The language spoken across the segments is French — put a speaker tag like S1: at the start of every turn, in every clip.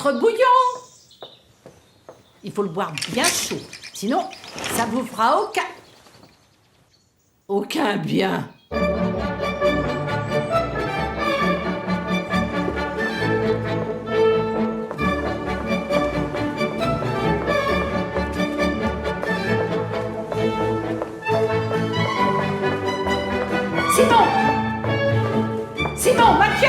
S1: ventre bouillant. Il faut le boire bien chaud, sinon ça vous fera aucun bien. Simon, Mathieu!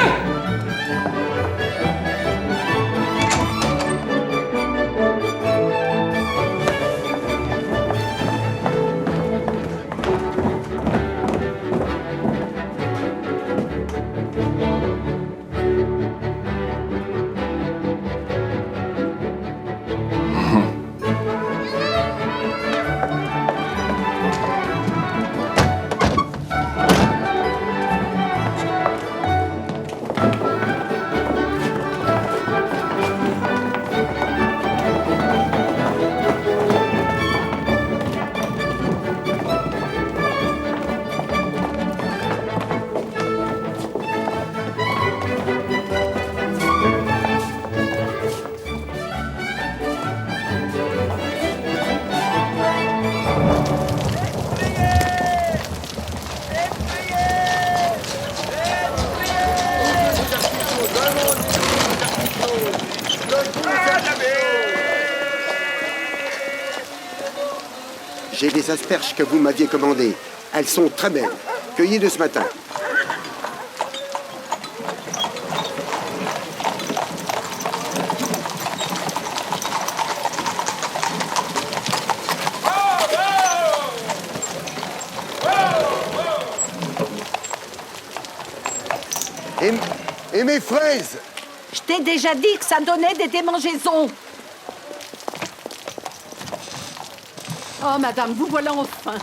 S2: J'ai les asperges que vous m'aviez commandées. Elles sont très belles. Cueillies de ce matin. Et mes fraises?
S1: Je t'ai déjà dit que ça donnait des démangeaisons. Oh, madame, vous voilà enfin.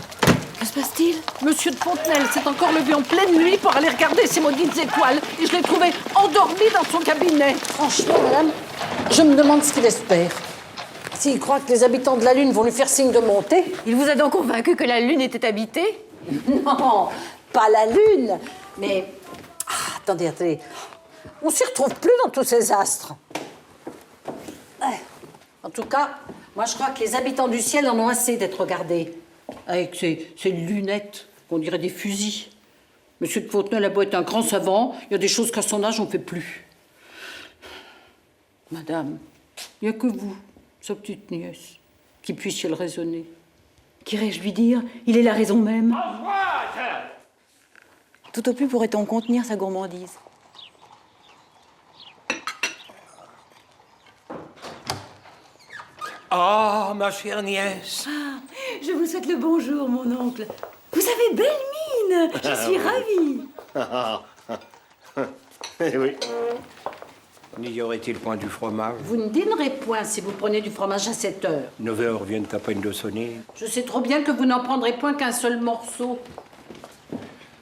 S1: Que se passe-t-il? Monsieur de Fontenelle s'est encore levé en pleine nuit pour aller regarder ces maudites étoiles. Et je l'ai trouvé endormi dans son cabinet.
S3: Franchement, madame, je me demande ce qu'il espère. S'il croit que les habitants de la Lune vont lui faire signe de monter...
S4: Il vous a donc convaincu que la Lune était habitée?
S3: Non, pas la Lune, mais... Ah, attendez. On s'y retrouve plus dans tous ces astres. En tout cas, moi je crois que les habitants du ciel en ont assez d'être regardés. Avec ces lunettes, qu'on dirait des fusils. Monsieur de Fontenelle a beau être un grand savant, il y a des choses qu'à son âge on ne fait plus. Madame, il n'y a que vous, sa petite nièce, qui puissiez le raisonner.
S4: Qu'irais-je lui dire? Il est la raison même. Tout au plus pourrait-on contenir sa gourmandise.
S5: Ah, ma chère nièce.
S4: Ah, je vous souhaite le bonjour, mon oncle. Vous avez belle mine. Je suis ravie.
S5: Eh oui. N'y aurait-il point du fromage?
S3: Vous ne dînerez point si vous prenez du fromage à 7 heures.
S5: 9 heures viennent à peine de sonner.
S3: Je sais trop bien que vous n'en prendrez point qu'un seul morceau.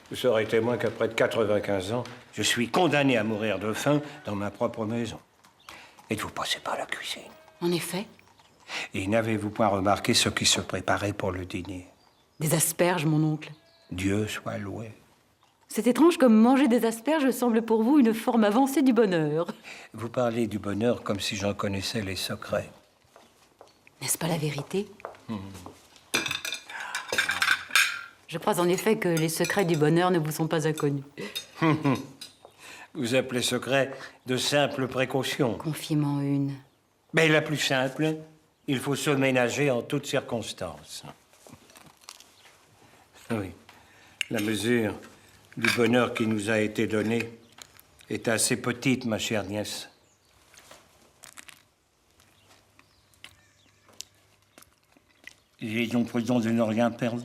S5: Vous serez témoin qu'après de 95 ans, je suis condamné à mourir de faim dans ma propre maison. Êtes-vous passé par la cuisine?
S4: En effet.
S5: Et n'avez-vous point remarqué ce qui se préparait pour le dîner?
S4: Des asperges, mon oncle.
S5: Dieu soit loué.
S4: C'est étrange comme manger des asperges semble pour vous une forme avancée du bonheur.
S5: Vous parlez du bonheur comme si j'en connaissais les secrets.
S4: N'est-ce pas la vérité? Je crois en effet que les secrets du bonheur ne vous sont pas inconnus.
S5: Vous appelez secret de simples précautions.
S4: Confiez-m'en une.
S5: Mais la plus simple, il faut se ménager en toutes circonstances. Oui, la mesure du bonheur qui nous a été donné est assez petite, ma chère nièce. Il est donc prudent de ne rien perdre.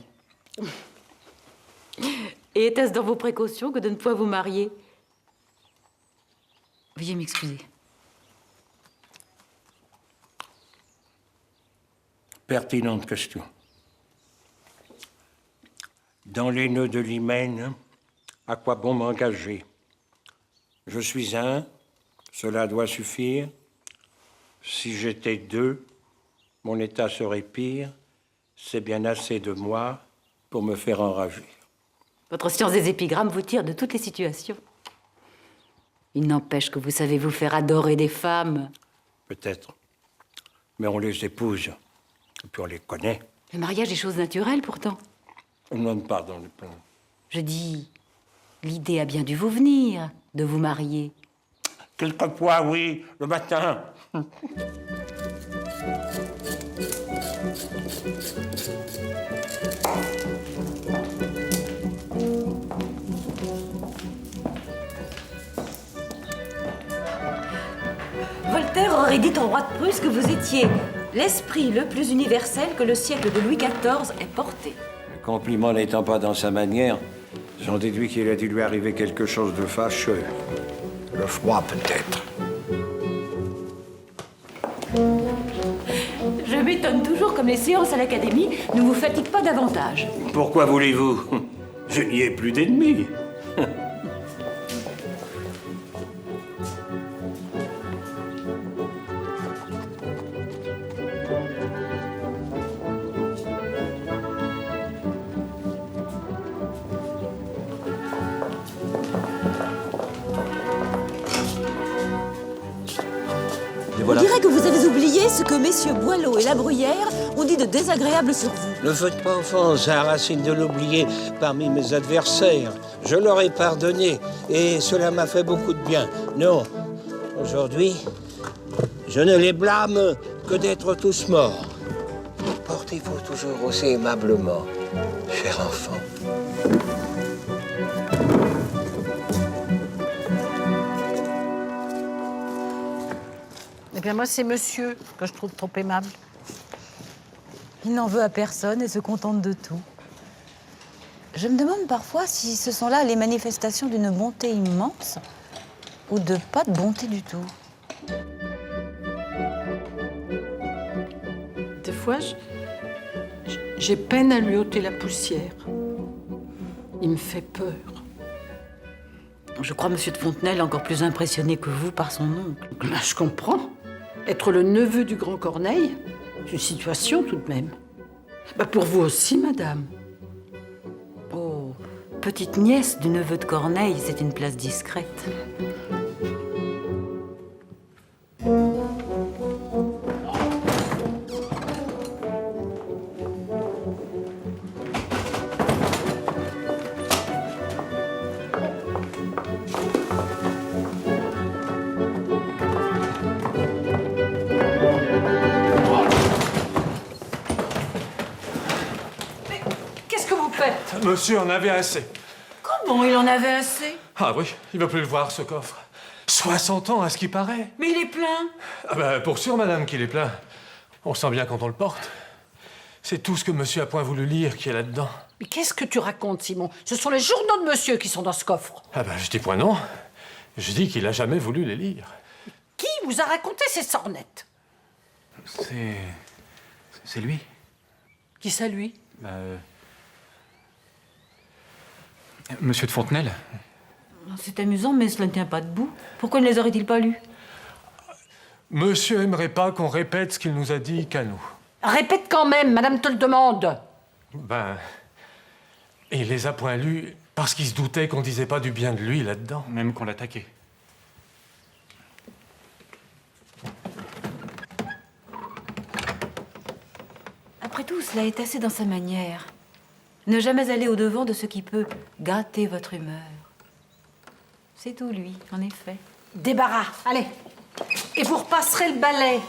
S4: Et était-ce dans vos précautions que de ne point vous marier? Veuillez m'excuser.
S5: Pertinente question. Dans les nœuds de l'hymen, à quoi bon m'engager? Je suis un, cela doit suffire. Si j'étais deux, mon état serait pire. C'est bien assez de moi pour me faire enrager.
S4: Votre science des épigrammes vous tire de toutes les situations. Il n'empêche que vous savez vous faire adorer des femmes.
S5: peut-être. Mais on les épouse, et puis on les connaît.
S4: Le mariage est chose naturelle, pourtant.
S5: Non, pardon.
S4: Je dis, l'idée a bien dû vous venir de vous marier.
S5: Quelquefois, oui, le matin.
S4: Voltaire aurait dit au roi de Prusse que vous étiez l'esprit le plus universel que le siècle de Louis XIV ait porté.
S5: Le compliment n'étant pas dans sa manière, j'en déduis qu'il a dû lui arriver quelque chose de fâcheux. Le froid, peut-être.
S4: Je m'étonne toujours comme les séances à l'académie ne vous fatiguent pas davantage.
S5: Pourquoi voulez-vous? Je n'y ai plus d'ennemis.
S6: On dirait que vous avez oublié ce que messieurs Boileau et La Bruyère ont dit de désagréable sur vous.
S5: Ne faites pas offense à Racine de l'oublier parmi mes adversaires. Je leur ai pardonné et cela m'a fait beaucoup de bien. Non, aujourd'hui, je ne les blâme que d'être tous morts. Portez-vous toujours aussi aimablement, cher enfant.
S3: Eh bien, moi, c'est monsieur que je trouve trop aimable.
S6: Il n'en veut à personne et se contente de tout. Je me demande parfois si ce sont là les manifestations d'une bonté immense ou de pas de bonté du tout.
S3: Des fois, j'ai peine à lui ôter la poussière. Il me fait peur.
S6: Je crois monsieur de Fontenelle encore plus impressionné que vous par son oncle.
S3: Ben, je comprends. Être le neveu du grand Corneille, c'est une situation tout de même. Ben, pour vous aussi, madame.
S6: Oh, petite nièce du neveu de Corneille, c'est une place discrète.
S3: Qu'est-ce que vous faites?
S7: Monsieur en avait assez.
S3: Comment il en avait assez?
S7: Ah oui, il ne va plus le voir, ce coffre. 60 ans, à ce qui paraît.
S3: Mais il est plein.
S7: Ah ben, pour sûr, madame, qu'il est plein. On sent bien quand on le porte. C'est tout ce que monsieur a point voulu lire qui est là-dedans.
S3: Mais qu'est-ce que tu racontes, Simon? Ce sont les journaux de monsieur qui sont dans ce coffre.
S7: Ah ben, je dis point non. Je dis qu'il a jamais voulu les lire.
S3: Qui vous a raconté ces sornettes?
S8: C'est lui.
S3: Qui ça, lui?
S8: Monsieur de Fontenelle.
S6: C'est amusant, mais cela ne tient pas debout. Pourquoi ne les aurait-il pas lus?
S7: Monsieur aimerait pas qu'on répète ce qu'il nous a dit qu'à nous.
S3: Répète quand même, madame te le demande.
S7: Ben, il les a point lus parce qu'il se doutait qu'on disait pas du bien de lui là-dedans.
S8: Même qu'on l'attaquait.
S6: Après tout, cela est assez dans sa manière. Ne jamais aller au-devant de ce qui peut gâter votre humeur. C'est tout, lui, en effet.
S3: Débarras, allez. Et vous repasserez le balai.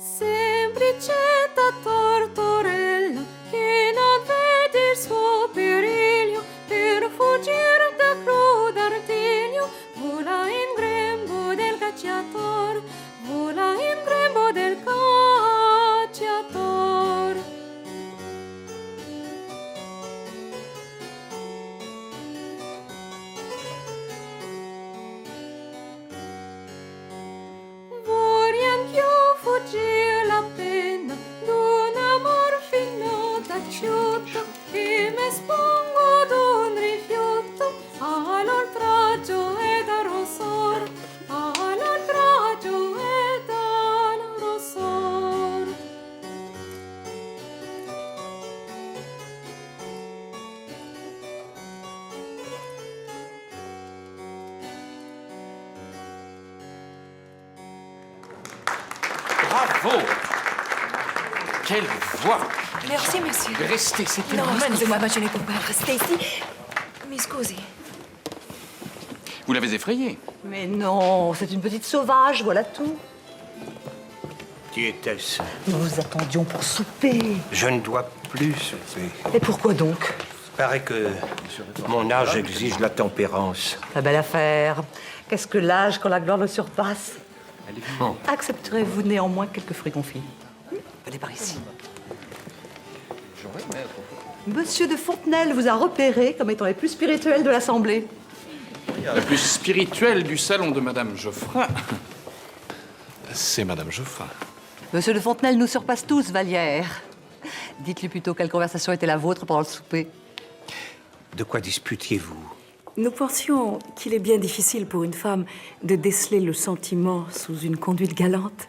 S9: Semplicetta tortorella che non vede il suo periglio per fuggire da crudo artiglio vola in grembo del cacciator, vola in grembo del cacciator. Vorrei anch'io fuggire la pena
S10: Bravo! Quelle voix!
S9: Merci, monsieur.
S10: Restez, c'était
S9: Non,
S10: magnifique.
S9: excusez-moi, ma je ne peux pas rester ici. Mi scusi.
S10: Vous l'avez effrayée.
S4: Mais non, c'est une petite sauvage, voilà tout.
S5: Qui était-ce?
S4: Nous vous attendions pour souper.
S5: Je ne dois plus souper.
S4: Et pourquoi donc?
S5: Il paraît que mon âge exige la tempérance.
S4: La belle affaire. Qu'est-ce que l'âge quand la gloire le surpasse? Accepterez-vous néanmoins quelques fruits confits? Venez par ici. Monsieur de Fontenelle vous a repéré comme étant les plus spirituels de l'Assemblée.
S10: La plus spirituelle du salon de Madame Geoffrin, c'est Madame Geoffrin.
S4: Monsieur de Fontenelle nous surpasse tous, Vallière. Dites-lui plutôt quelle conversation était la vôtre pendant le souper.
S5: De quoi disputiez-vous?
S11: Nous pensions qu'il est bien difficile pour une femme de déceler le sentiment sous une conduite galante.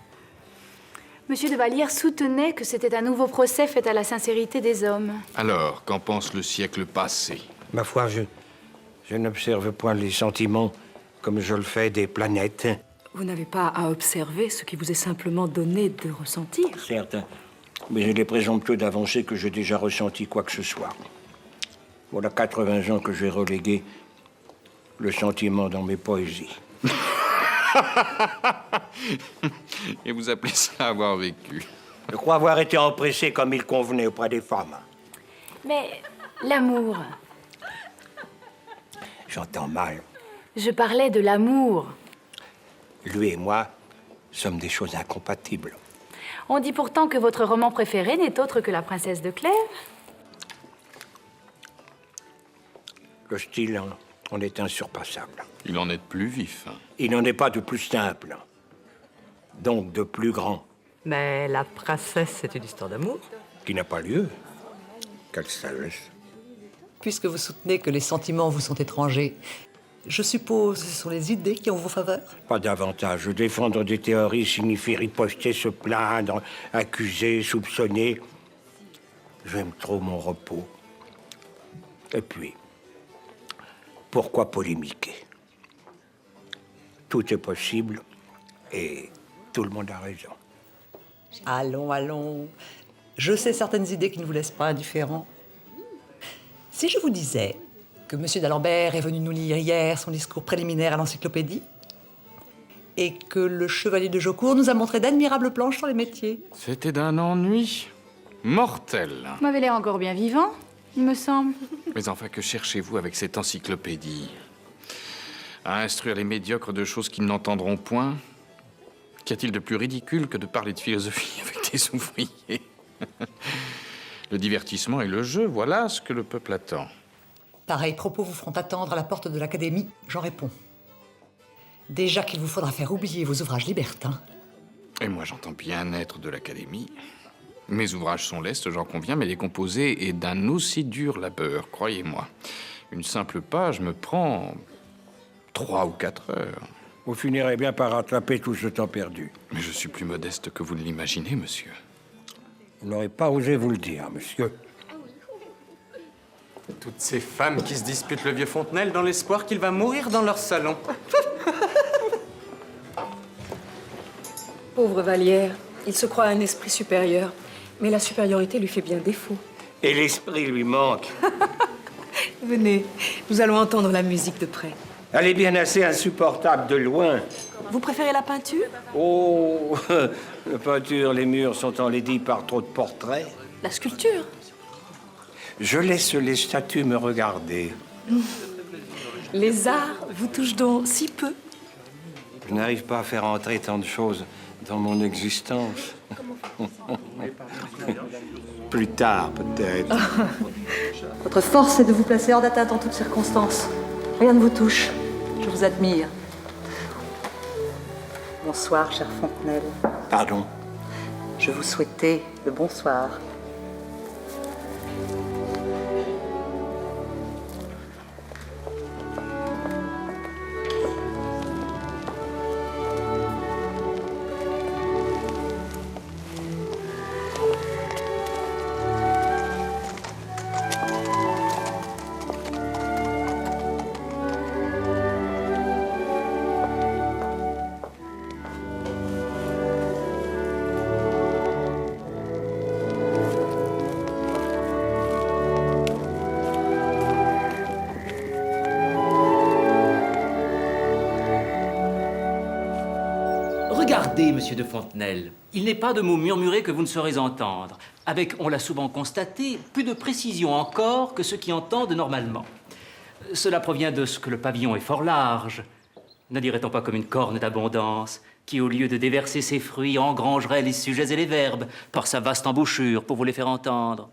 S9: Monsieur de Vallière soutenait que c'était un nouveau procès fait à la sincérité des hommes.
S10: Alors, qu'en pense le siècle passé?
S5: Ma foi, je n'observe point les sentiments comme je le fais des planètes.
S11: Vous n'avez pas à observer ce qui vous est simplement donné de ressentir.
S5: Certes, mais il est présomptueux d'avancer que j'ai déjà ressenti quoi que ce soit. Voilà 80 ans que j'ai relégué le sentiment dans mes poésies.
S10: Et vous appelez ça avoir vécu?
S5: Je crois avoir été empressé comme il convenait auprès des femmes.
S9: Mais l'amour,
S5: J'entends mal.
S9: je parlais de l'amour.
S5: Lui et moi sommes des choses incompatibles.
S9: On dit pourtant que votre roman préféré n'est autre que La Princesse de Clèves.
S5: Le style en est insurpassable.
S10: Il en est de plus vif. Hein.
S5: Il n'en est pas de plus simple, donc de plus grand,
S4: Mais la princesse, c'est une histoire d'amour.
S5: qui n'a pas lieu. Quelle sagesse.
S4: Puisque vous soutenez que les sentiments vous sont étrangers, je suppose que ce sont les idées qui ont vos faveurs.
S5: Pas davantage. Défendre des théories signifie riposter, se plaindre, accuser, soupçonner. J'aime trop mon repos. Et puis, pourquoi polémiquer? Tout est possible et tout le monde a raison.
S4: Allons, allons. Je sais certaines idées qui ne vous laissent pas indifférents. Si je vous disais que M. d'Alembert est venu nous lire hier son discours préliminaire à l'encyclopédie et que le chevalier de Jaucourt nous a montré d'admirables planches sur les métiers.
S10: C'était d'un ennui mortel.
S9: Vous m'avez l'air encore bien vivant, il me semble.
S10: Mais enfin, que cherchez-vous avec cette encyclopédie? À instruire les médiocres de choses qu'ils n'entendront point? Qu'y a-t-il de plus ridicule que de parler de philosophie avec des ouvriers? Le divertissement et le jeu, voilà ce que le peuple attend.
S4: Pareils propos vous feront attendre à la porte de l'Académie, j'en réponds. Déjà qu'il vous faudra faire oublier vos ouvrages libertins.
S10: Et moi, j'entends bien être de l'Académie. Mes ouvrages sont lestes, j'en conviens, mais les composer est d'un aussi dur labeur, croyez-moi. Une simple page me prend 3 ou 4 heures.
S5: Vous finirez bien par rattraper tout ce temps perdu.
S10: Mais je suis plus modeste que vous ne l'imaginez, monsieur.
S5: Vous n'aurez pas osé vous le dire, monsieur.
S8: Toutes ces femmes qui se disputent le vieux Fontenelle dans l'espoir qu'il va mourir dans leur salon.
S11: Pauvre Vallière, il se croit un esprit supérieur, mais la supériorité lui fait bien défaut.
S5: Et l'esprit lui manque.
S11: Venez, nous allons entendre la musique de près.
S5: Elle est bien assez insupportable de loin.
S11: Vous préférez la peinture?
S5: Oh, la peinture, les murs sont enlaidis par trop de portraits.
S11: La sculpture?
S5: Je laisse les statues me regarder.
S11: Les arts vous touchent donc si peu?
S5: Je n'arrive pas à faire entrer tant de choses dans mon existence. Plus tard, peut-être.
S4: Votre force est de vous placer hors d'atteinte en toutes circonstances. Rien ne vous touche. Je vous admire. Bonsoir, cher Fontenelle.
S5: Pardon.
S4: Je vous souhaitais le bonsoir.
S12: Regardez, monsieur de Fontenelle, il n'est pas de mots murmurés que vous ne saurez entendre, avec, on l'a souvent constaté, plus de précision encore que ceux qui entendent normalement. Cela provient de ce que le pavillon est fort large. Ne dirait-on pas comme une corne d'abondance, qui, au lieu de déverser ses fruits, engrangerait les sujets et les verbes par sa vaste embouchure pour vous les faire entendre?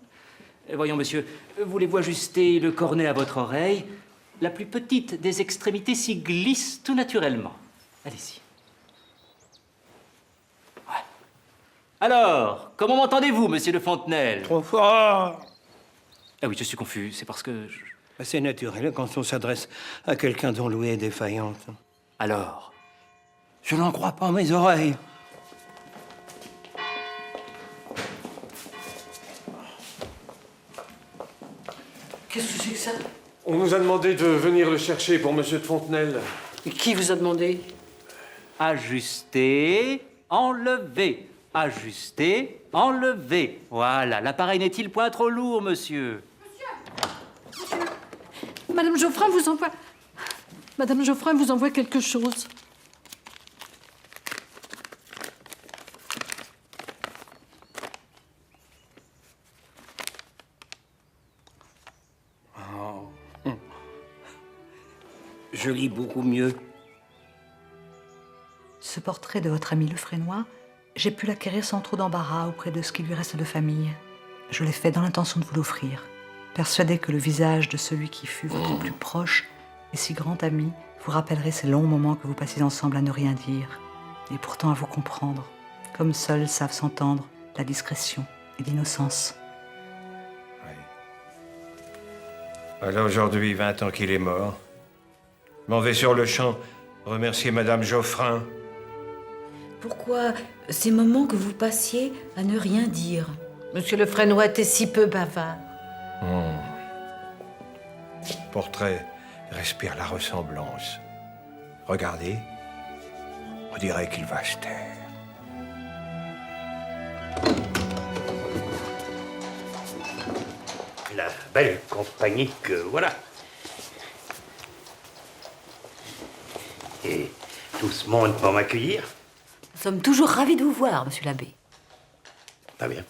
S12: Voyons, monsieur, voulez-vous ajuster le cornet à votre oreille? La plus petite des extrémités s'y glisse tout naturellement. Allez-y. Ouais. Alors, comment m'entendez-vous, monsieur de Fontenelle?
S5: Trop fort.
S12: Ah oui, je suis confus, c'est parce que...
S5: C'est naturel quand on s'adresse à quelqu'un dont l'ouïe est défaillante.
S12: Alors?
S5: Je n'en crois pas mes oreilles.
S3: Qu'est-ce que c'est que ça?
S7: On nous a demandé de venir le chercher pour monsieur de Fontenelle.
S3: Et qui vous a demandé?
S12: Ajuster, enlever. Ajuster, enlever. Voilà, l'appareil n'est-il point trop lourd, monsieur?
S1: Madame Geoffrin vous envoie... Madame Geoffrin vous envoie quelque chose.
S5: Je lis beaucoup mieux.
S6: Ce portrait de votre ami Lefrénois, j'ai pu l'acquérir sans trop d'embarras auprès de ce qui lui reste de famille. Je l'ai fait dans l'intention de vous l'offrir, persuadé que le visage de celui qui fut votre plus proche et si grand ami vous rappellerait ces longs moments que vous passiez ensemble à ne rien dire, et pourtant à vous comprendre, comme seuls savent s'entendre la discrétion et l'innocence.
S5: Voilà aujourd'hui 20 ans qu'il est mort. Je m'en vais sur le champ remercier Madame Geoffrin.
S6: Pourquoi ces moments que vous passiez à ne rien dire?
S3: Monsieur Lefrénois était si peu bavard.
S5: Le portrait respire la ressemblance. Regardez, on dirait qu'il va se taire.
S13: La belle compagnie que voilà. Et tout ce monde pour m'accueillir.
S11: Nous sommes toujours ravis de vous voir, monsieur l'abbé.
S13: Pas bien.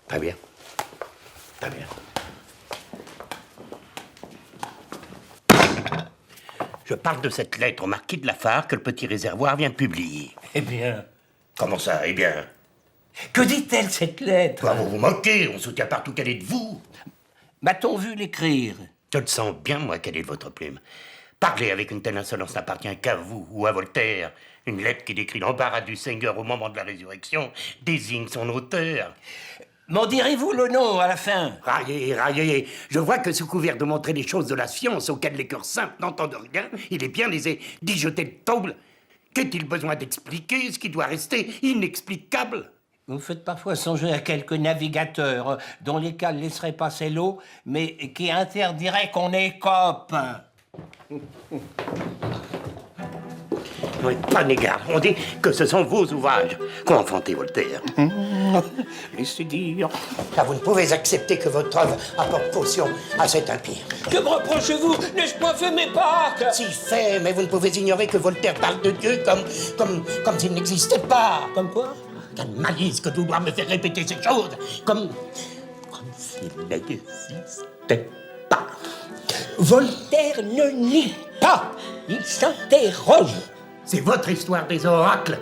S13: Pas bien. Pas bien. Je parle de cette lettre au marquis de Lafare que le Petit Réservoir vient de publier.
S5: Eh bien...
S13: Comment ça, eh bien?
S5: Que dit-elle, cette lettre?
S13: Vous vous moquez, on soutient partout qu'elle est de vous.
S5: M'a-t-on vu l'écrire?
S13: Je le sens bien, moi, qu'elle est de votre plume. Parler avec une telle insolence n'appartient qu'à vous ou à Voltaire. Une lettre qui décrit l'embarras du Seigneur au moment de la résurrection désigne son auteur.
S5: M'en direz-vous le nom à la fin?
S13: Raillez, raillez. Je vois que sous couvert de montrer les choses de la science auxquelles les cœurs simples n'entendent rien, il est bien aisé d'y jeter le tauble. Qu'est-il besoin d'expliquer ce qui doit rester inexplicable?
S5: Vous faites parfois songer à quelques navigateurs dont les cales laisseraient passer l'eau, mais qui interdiraient qu'on écope.
S13: Oui, prenez garde. On dit que ce sont vos ouvrages qu'ont inventé Voltaire. Laissez dire. Car vous ne pouvez accepter que votre œuvre apporte caution à cet empire.
S5: Que me reprochez-vous? N'ai-je pas fait mes Pâques?
S13: Si fait, mais vous ne pouvez ignorer que Voltaire parle de Dieu comme s'il n'existait pas.
S5: Comme quoi?
S13: Quelle malice que de vouloir me faire répéter ces choses. Comme s'il n'existait pas.
S5: Voltaire ne nie pas. Il s'interroge.
S13: C'est votre histoire des oracles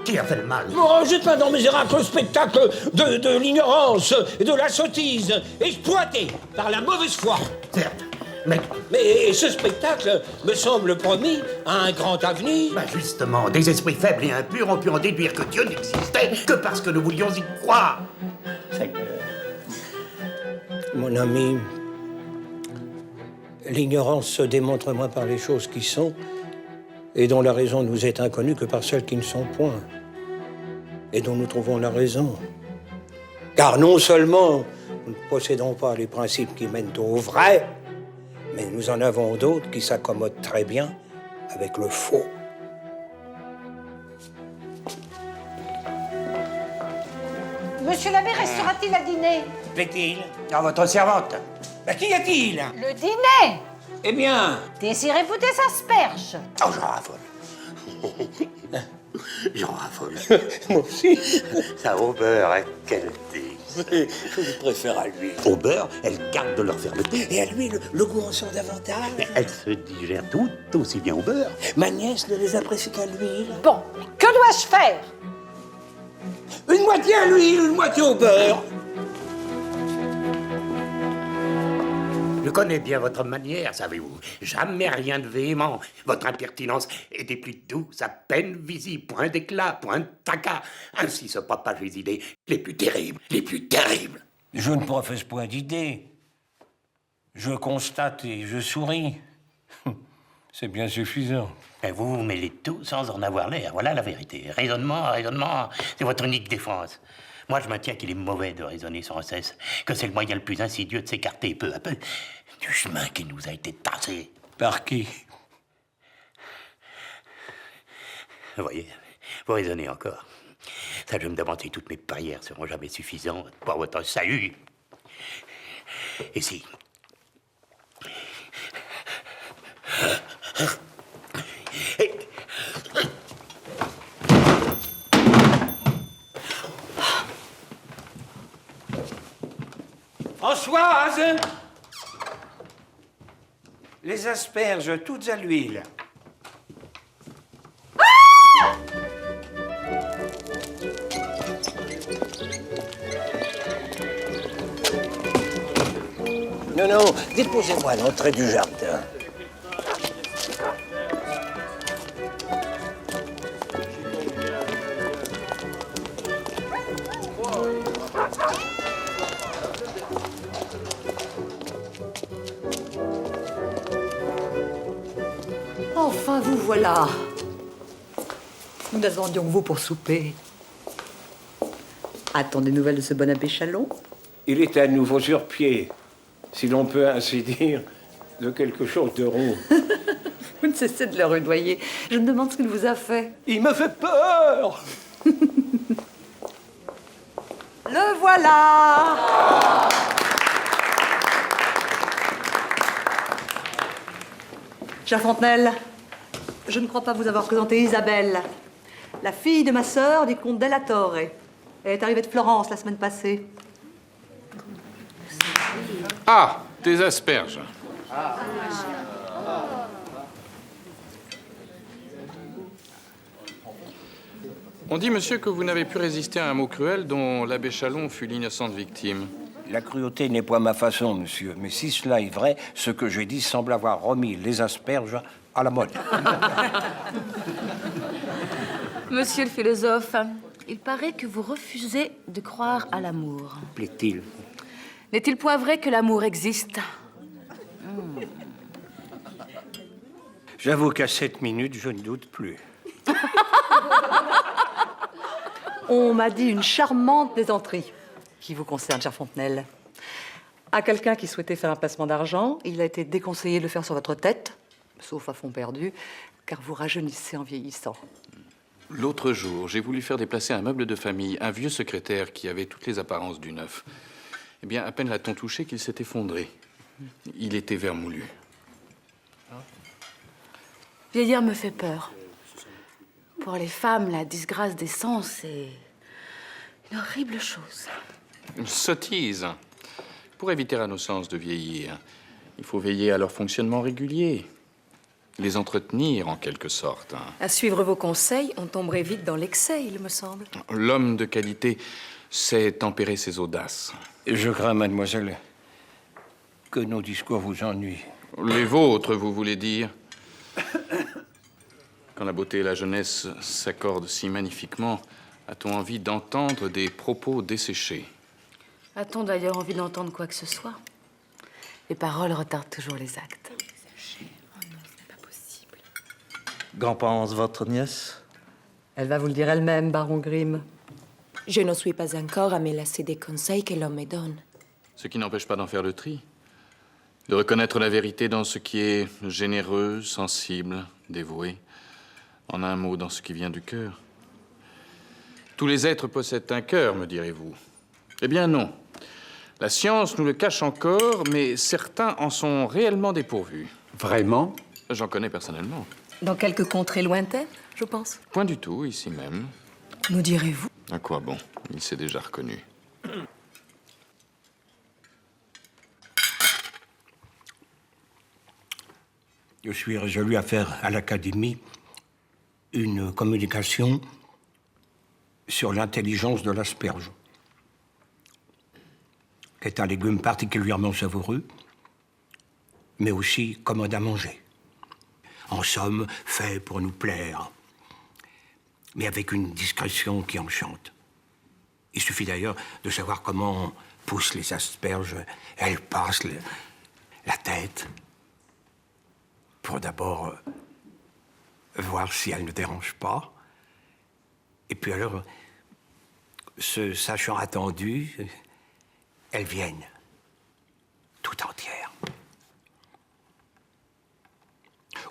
S13: qui a fait le mal.
S5: Oh, jette pas dans mes oracles le spectacle de l'ignorance et de la sottise, exploité par la mauvaise foi.
S13: Certes,
S5: mais ce spectacle me semble promis à un grand avenir.
S13: Justement, des esprits faibles et impurs ont pu en déduire que Dieu n'existait que parce que nous voulions y croire.
S5: Mon ami, l'ignorance se démontre moins par les choses qui sont et dont la raison nous est inconnue que par celles qui ne sont point et dont nous trouvons la raison. Car non seulement nous ne possédons pas les principes qui mènent au vrai, mais nous en avons d'autres qui s'accommodent très bien avec le faux.
S3: Monsieur l'abbé restera-t-il à dîner?
S5: Plaît-il?
S13: À votre servante.
S5: Qu'y a-t-il?
S3: Le dîner!
S5: Eh bien...
S3: Désirez-vous des asperges?
S13: Oh, je raffole. J'en raffole.
S14: Moi aussi.
S13: Ça au beurre, hein, quel délice.
S14: Je vous préfère à l'huile.
S13: Au beurre, elles gardent leur fermeté.
S14: Et à l'huile, le goût en sort davantage.
S13: Mais elles se digèrent toutes aussi bien au beurre.
S14: Ma nièce ne les apprécie qu'à l'huile.
S1: Bon, que dois-je faire?
S14: Une moitié à l'huile, une moitié au beurre.
S13: Je connais bien votre manière, savez-vous. Jamais rien de véhément. Votre impertinence est des plus douces, à peine visibles. Point d'éclat, point de tracas. Ainsi se propagent les idées les plus terribles, les plus terribles.
S5: Je ne professe point d'idées. Je constate et je souris. C'est bien suffisant.
S13: Et vous vous mêlez tout sans en avoir l'air. Voilà la vérité. Raisonnement, c'est votre unique défense. Moi, je maintiens qu'il est mauvais de raisonner sans cesse, que c'est le moyen le plus insidieux de s'écarter peu à peu du chemin qui nous a été tracé.
S5: Par qui?
S13: Vous voyez, vous raisonnez encore. Ça, je me demande si toutes mes prières seront jamais suffisantes pour votre salut. Et si...
S5: Françoise! Les asperges toutes à l'huile.
S14: Non, non, déposez-moi à l'entrée du jardin.
S4: Enfin, vous voilà. Nous attendions vous pour souper. A-t-on des nouvelles de ce bon abbé Chalon?
S5: Il est à nouveau sur pied, si l'on peut ainsi dire, de quelque chose de rond.
S4: Vous ne cessez de le rudoyer. Je me demande ce qu'il vous a fait.
S5: Il me fait peur!
S4: Le voilà! Cher Fontenelle, je ne crois pas vous avoir présenté Isabelle, la fille de ma sœur du comte Della Torre. Elle est arrivée de Florence la semaine passée.
S10: Ah, des asperges. On dit, monsieur, que vous n'avez pu résister à un mot cruel dont l'abbé Chalon fut l'innocente victime.
S5: La cruauté n'est point ma façon, monsieur. Mais si cela est vrai, ce que j'ai dit semble avoir remis les asperges à la mode.
S6: Monsieur le philosophe, il paraît que vous refusez de croire à l'amour.
S13: Plaît-il?
S6: N'est-il point vrai que l'amour existe?
S5: J'avoue qu'à 7 minutes, je ne doute plus.
S4: On m'a dit une charmante plaisanterie qui vous concerne, cher Fontenelle. À quelqu'un qui souhaitait faire un placement d'argent, il a été déconseillé de le faire sur votre tête, sauf à fond perdu, car vous rajeunissez en vieillissant.
S10: L'autre jour, j'ai voulu faire déplacer un meuble de famille, un vieux secrétaire qui avait toutes les apparences du neuf. Eh bien, à peine l'a-t-on touché qu'il s'est effondré. Il était vermoulu.
S6: Vieillir me fait peur. Pour les femmes, la disgrâce des sens est une horrible chose.
S10: Une sottise. Pour éviter à nos sens de vieillir, il faut veiller à leur fonctionnement régulier. Les entretenir, en quelque sorte.
S11: À suivre vos conseils, on tomberait vite dans l'excès, il me semble.
S10: L'homme de qualité sait tempérer ses audaces.
S5: Je crains, mademoiselle, que nos discours vous ennuient.
S10: Les vôtres, vous voulez dire? Quand la beauté et la jeunesse s'accordent si magnifiquement, a-t-on envie d'entendre des propos desséchés?
S6: A-t-on d'ailleurs envie d'entendre quoi que ce soit? Les paroles retardent toujours les actes.
S15: Qu'en pense votre nièce?
S4: Elle va vous le dire elle-même, baron Grimm.
S16: Je ne suis pas encore à me lasser des conseils que l'on me donne.
S10: Ce qui n'empêche pas d'en faire le tri. De reconnaître la vérité dans ce qui est généreux, sensible, dévoué. En un mot, dans ce qui vient du cœur. Tous les êtres possèdent un cœur, me direz-vous. Eh bien non. La science nous le cache encore, mais certains en sont réellement dépourvus.
S2: Vraiment?
S10: J'en connais personnellement.
S11: Dans quelques contrées lointaines, je pense.
S10: Point du tout, ici même.
S11: Nous direz-vous?
S10: À quoi bon? Il s'est déjà reconnu.
S5: Je suis résolu à faire à l'Académie une communication sur l'intelligence de l'asperge, qui est un légume particulièrement savoureux, mais aussi commode à manger. En somme, fait pour nous plaire, mais avec une discrétion qui enchante. Il suffit d'ailleurs de savoir comment poussent les asperges. Elles passent la tête pour d'abord voir si elles ne dérangent pas. Et puis alors, se sachant attendues, elles viennent tout entières.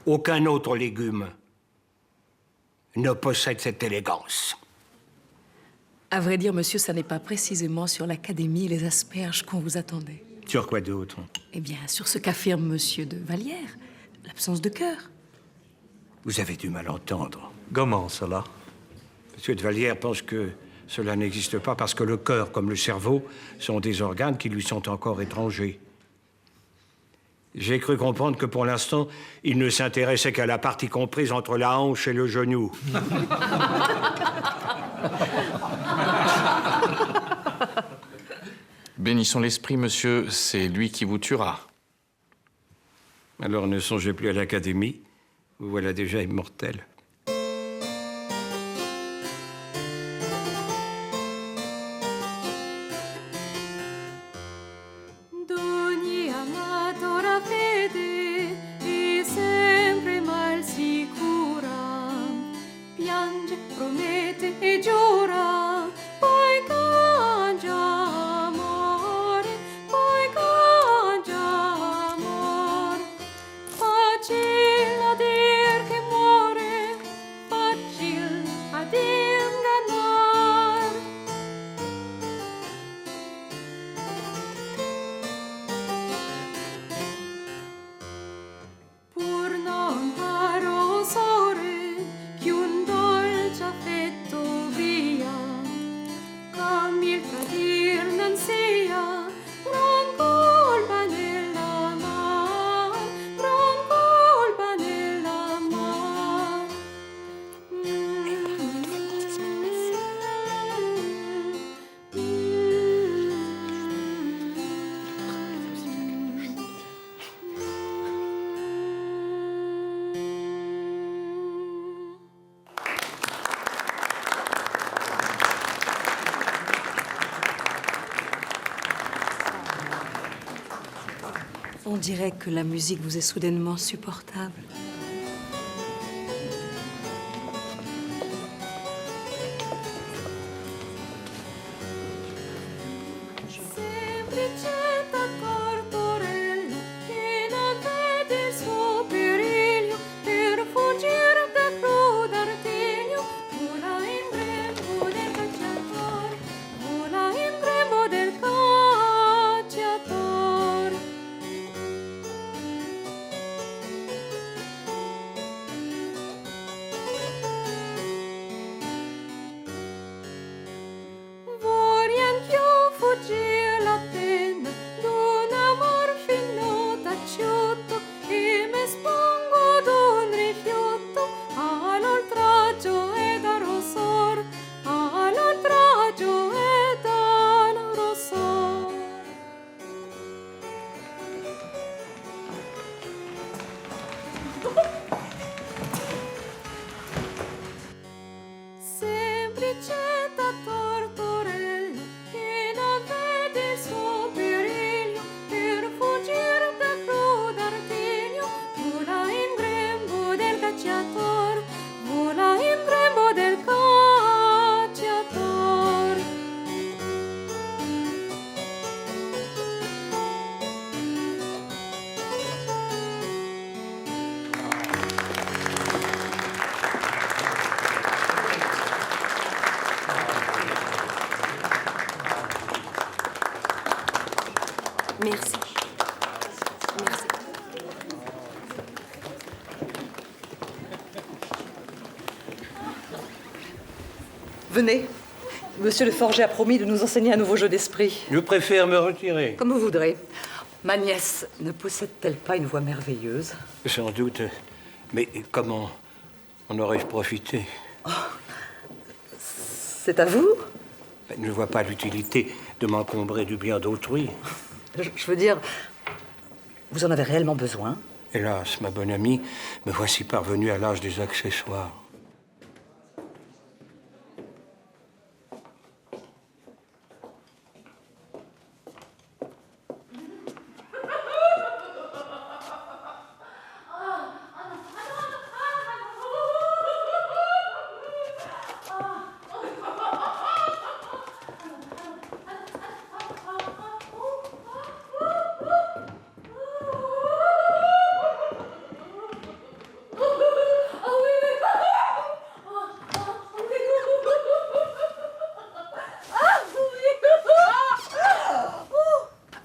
S5: Aucun autre légume ne possède cette élégance.
S11: À vrai dire, monsieur, ça n'est pas précisément sur l'Académie et les asperges qu'on vous attendait.
S5: Sur quoi d'autre?
S11: Eh bien, sur ce qu'affirme monsieur de Vallière, l'absence de cœur.
S5: Vous avez dû mal entendre.
S15: Comment cela?
S5: Monsieur de Vallière pense que cela n'existe pas parce que le cœur, comme le cerveau, sont des organes qui lui sont encore étrangers. J'ai cru comprendre que pour l'instant, il ne s'intéressait qu'à la partie comprise entre la hanche et le genou.
S10: Bénissons l'esprit, monsieur, c'est lui qui vous tuera.
S5: Alors ne songez plus à l'Académie. Vous voilà déjà immortel.
S17: D'ogni amatora fede e sempre mal si cura, piange, promette e giura, poi cangia amore, poi cangia amore. Facile a dir che muore, facile ad ingannar. Pur non caro sore, che un dolce affetto via, cambi il cadir non sia, gran colpa nella mar, gran colpa nella mar.
S11: On dirait que la musique vous est soudainement supportable.
S17: Semplicetta corporella che non vede il suo periglio per fuggire da crudo artiglio, vola in grembo del cacciatore, vola in grembo del cacciatore.
S4: Venez. Monsieur le Forger a promis de nous enseigner un nouveau jeu d'esprit.
S5: Je préfère me retirer.
S4: Comme vous voudrez. Ma nièce ne possède-t-elle pas une voix merveilleuse?
S5: Sans doute. Mais comment en aurais-je profité?
S4: C'est à vous?
S5: Je ne vois pas l'utilité de m'encombrer du bien d'autrui.
S4: Je veux dire, vous en avez réellement besoin?
S5: Hélas, ma bonne amie, me voici parvenu à l'âge des accessoires.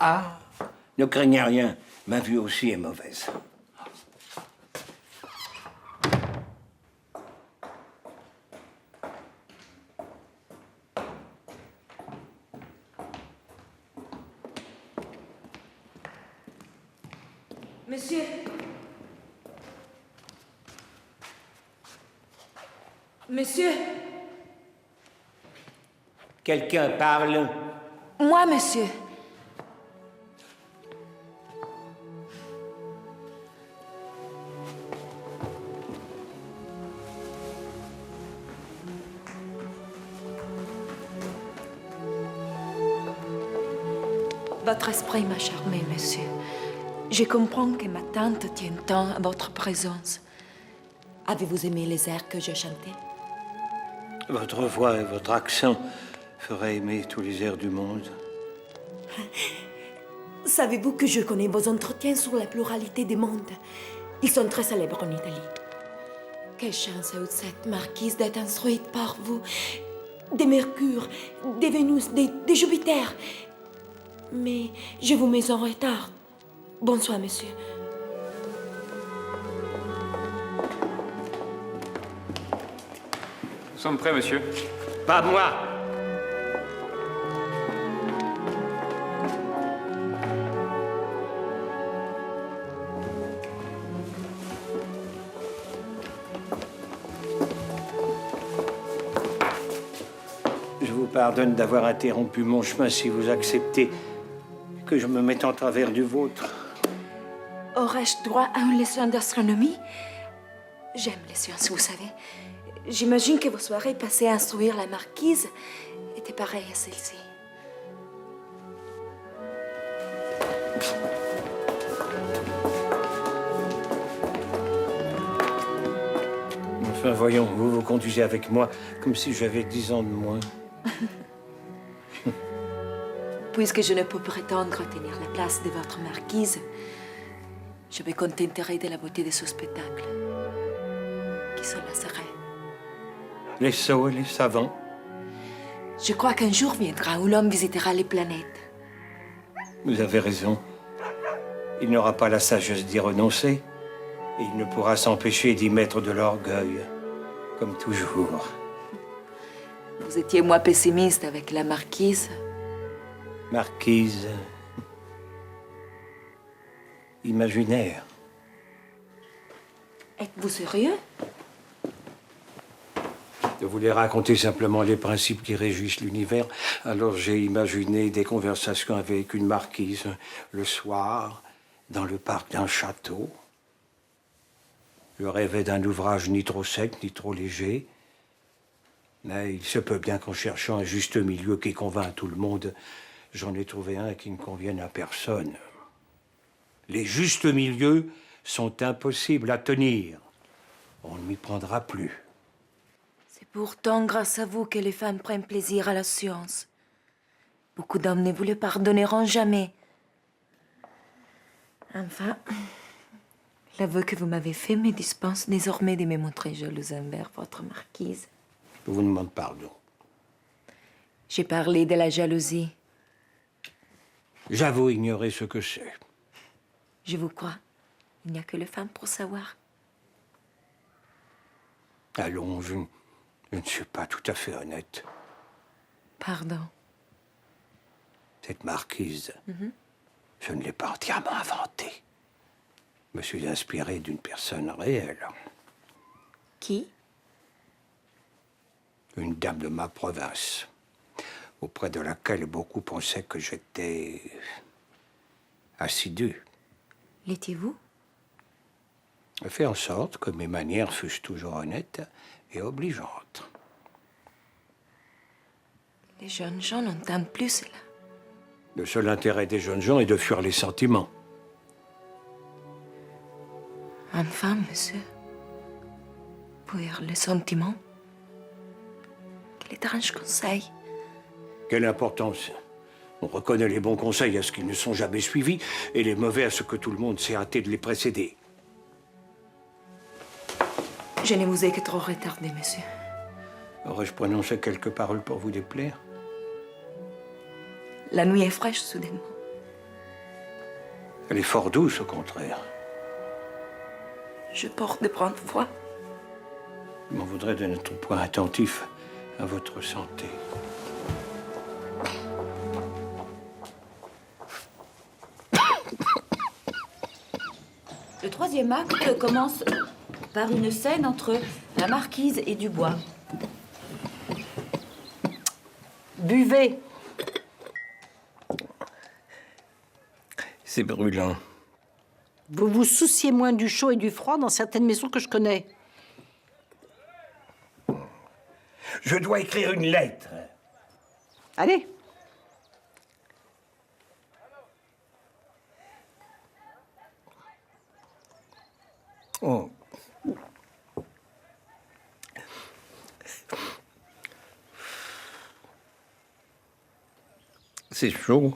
S5: Ah, ne craignez rien, ma vue aussi est mauvaise.
S16: Monsieur. Monsieur.
S5: Quelqu'un parle?
S16: Moi, monsieur. Votre esprit m'a charmé, monsieur. Je comprends que ma tante tient tant à votre présence. Avez-vous aimé les airs que je chantais?
S5: Votre voix et votre accent feraient aimer tous les airs du monde.
S16: Savez-vous que je connais vos entretiens sur la pluralité des mondes? Ils sont très célèbres en Italie. Quelle chance a eu cette marquise d'être instruite par vous. Des Mercure, des Vénus, des Jupiter. Mais je vous mets en retard. Bonsoir, monsieur.
S8: Nous sommes prêts, monsieur.
S5: Pas moi! Je vous pardonne d'avoir interrompu mon chemin si vous acceptez que je me mette en travers du vôtre.
S16: Aurais-je droit à une leçon d'astronomie? J'aime les sciences, vous savez. J'imagine que vos soirées passées à instruire la marquise étaient pareilles à celle-ci.
S5: Enfin, voyons, vous vous conduisez avec moi comme si j'avais 10 ans de moins.
S16: Puisque je ne peux prétendre tenir la place de votre marquise, je me contenterai de la beauté de ce spectacle. Qui cela serait?
S5: Les sots et les savants.
S16: Je crois qu'un jour viendra où l'homme visitera les planètes.
S5: Vous avez raison. Il n'aura pas la sagesse d'y renoncer. Et il ne pourra s'empêcher d'y mettre de l'orgueil, comme toujours.
S16: Vous étiez moins pessimiste avec la marquise.
S5: Marquise. Imaginaire.
S16: Êtes-vous sérieux?
S5: Je voulais raconter simplement les principes qui régissent l'univers. Alors j'ai imaginé des conversations avec une marquise le soir, dans le parc d'un château. Je rêvais d'un ouvrage ni trop sec, ni trop léger. Mais il se peut bien qu'en cherchant un juste milieu qui convainc tout le monde, j'en ai trouvé un qui ne convienne à personne. Les justes milieux sont impossibles à tenir. On ne m'y prendra plus.
S16: C'est pourtant grâce à vous que les femmes prennent plaisir à la science. Beaucoup d'hommes ne vous le pardonneront jamais. Enfin, l'aveu que vous m'avez fait me dispense désormais de me montrer jalouse envers votre marquise.
S5: Je vous demande pardon.
S16: J'ai parlé de la jalousie.
S5: J'avoue ignorer ce que c'est.
S16: Je vous crois. Il n'y a que les femmes pour savoir.
S5: Allons, Je ne suis pas tout à fait honnête.
S16: Pardon.
S5: Cette marquise, je ne l'ai pas entièrement inventée. Je me suis inspiré d'une personne réelle.
S16: Qui?
S5: Une dame de ma province, auprès de laquelle beaucoup pensaient que j'étais assidu.
S16: L'étiez-vous?
S5: J'ai fait en sorte que mes manières fussent toujours honnêtes et obligeantes.
S16: Les jeunes gens n'entendent plus cela.
S5: Le seul intérêt des jeunes gens est de fuir les sentiments.
S16: Enfin, monsieur, fuir les sentiments? Quel étrange conseil.
S5: Quelle importance! On reconnaît les bons conseils à ce qu'ils ne sont jamais suivis et les mauvais à ce que tout le monde s'est hâté de les précéder.
S16: Je ne vous ai que trop retardé, monsieur.
S5: Aurais-je prononcé quelques paroles pour vous déplaire?
S16: La nuit est fraîche, soudainement.
S5: Elle est fort douce, au contraire.
S16: Je porte de prendre froid.
S5: Je m'en voudrais de n'être point attentif à votre santé.
S6: Le troisième acte commence par une scène entre la marquise et Dubois.
S3: Buvez.
S5: C'est brûlant.
S3: Vous vous souciez moins du chaud et du froid dans certaines maisons que je connais.
S13: Je dois écrire une lettre.
S3: Allez.
S5: Oh. C'est chaud.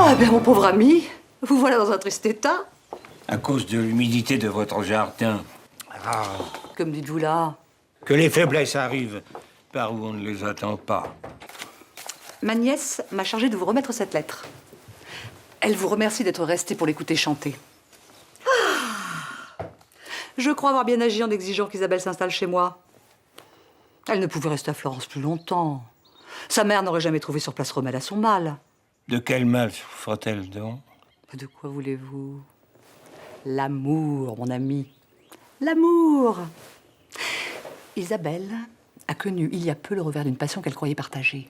S3: Ah ben mon pauvre ami, vous voilà dans un triste état.
S5: À cause de l'humidité de votre jardin. Ah.
S3: Que me dites-vous là?
S5: Que les faiblesses arrivent par où on ne les attend pas.
S4: Ma nièce m'a chargée de vous remettre cette lettre. Elle vous remercie d'être resté pour l'écouter chanter. Ah, je crois avoir bien agi en exigeant qu'Isabelle s'installe chez moi. Elle ne pouvait rester à Florence plus longtemps. Sa mère n'aurait jamais trouvé sur place remède à son mal.
S5: De quel mal souffre-t-elle donc?
S4: De quoi voulez-vous? L'amour, mon ami. L'amour. Isabelle a connu il y a peu le revers d'une passion qu'elle croyait partager.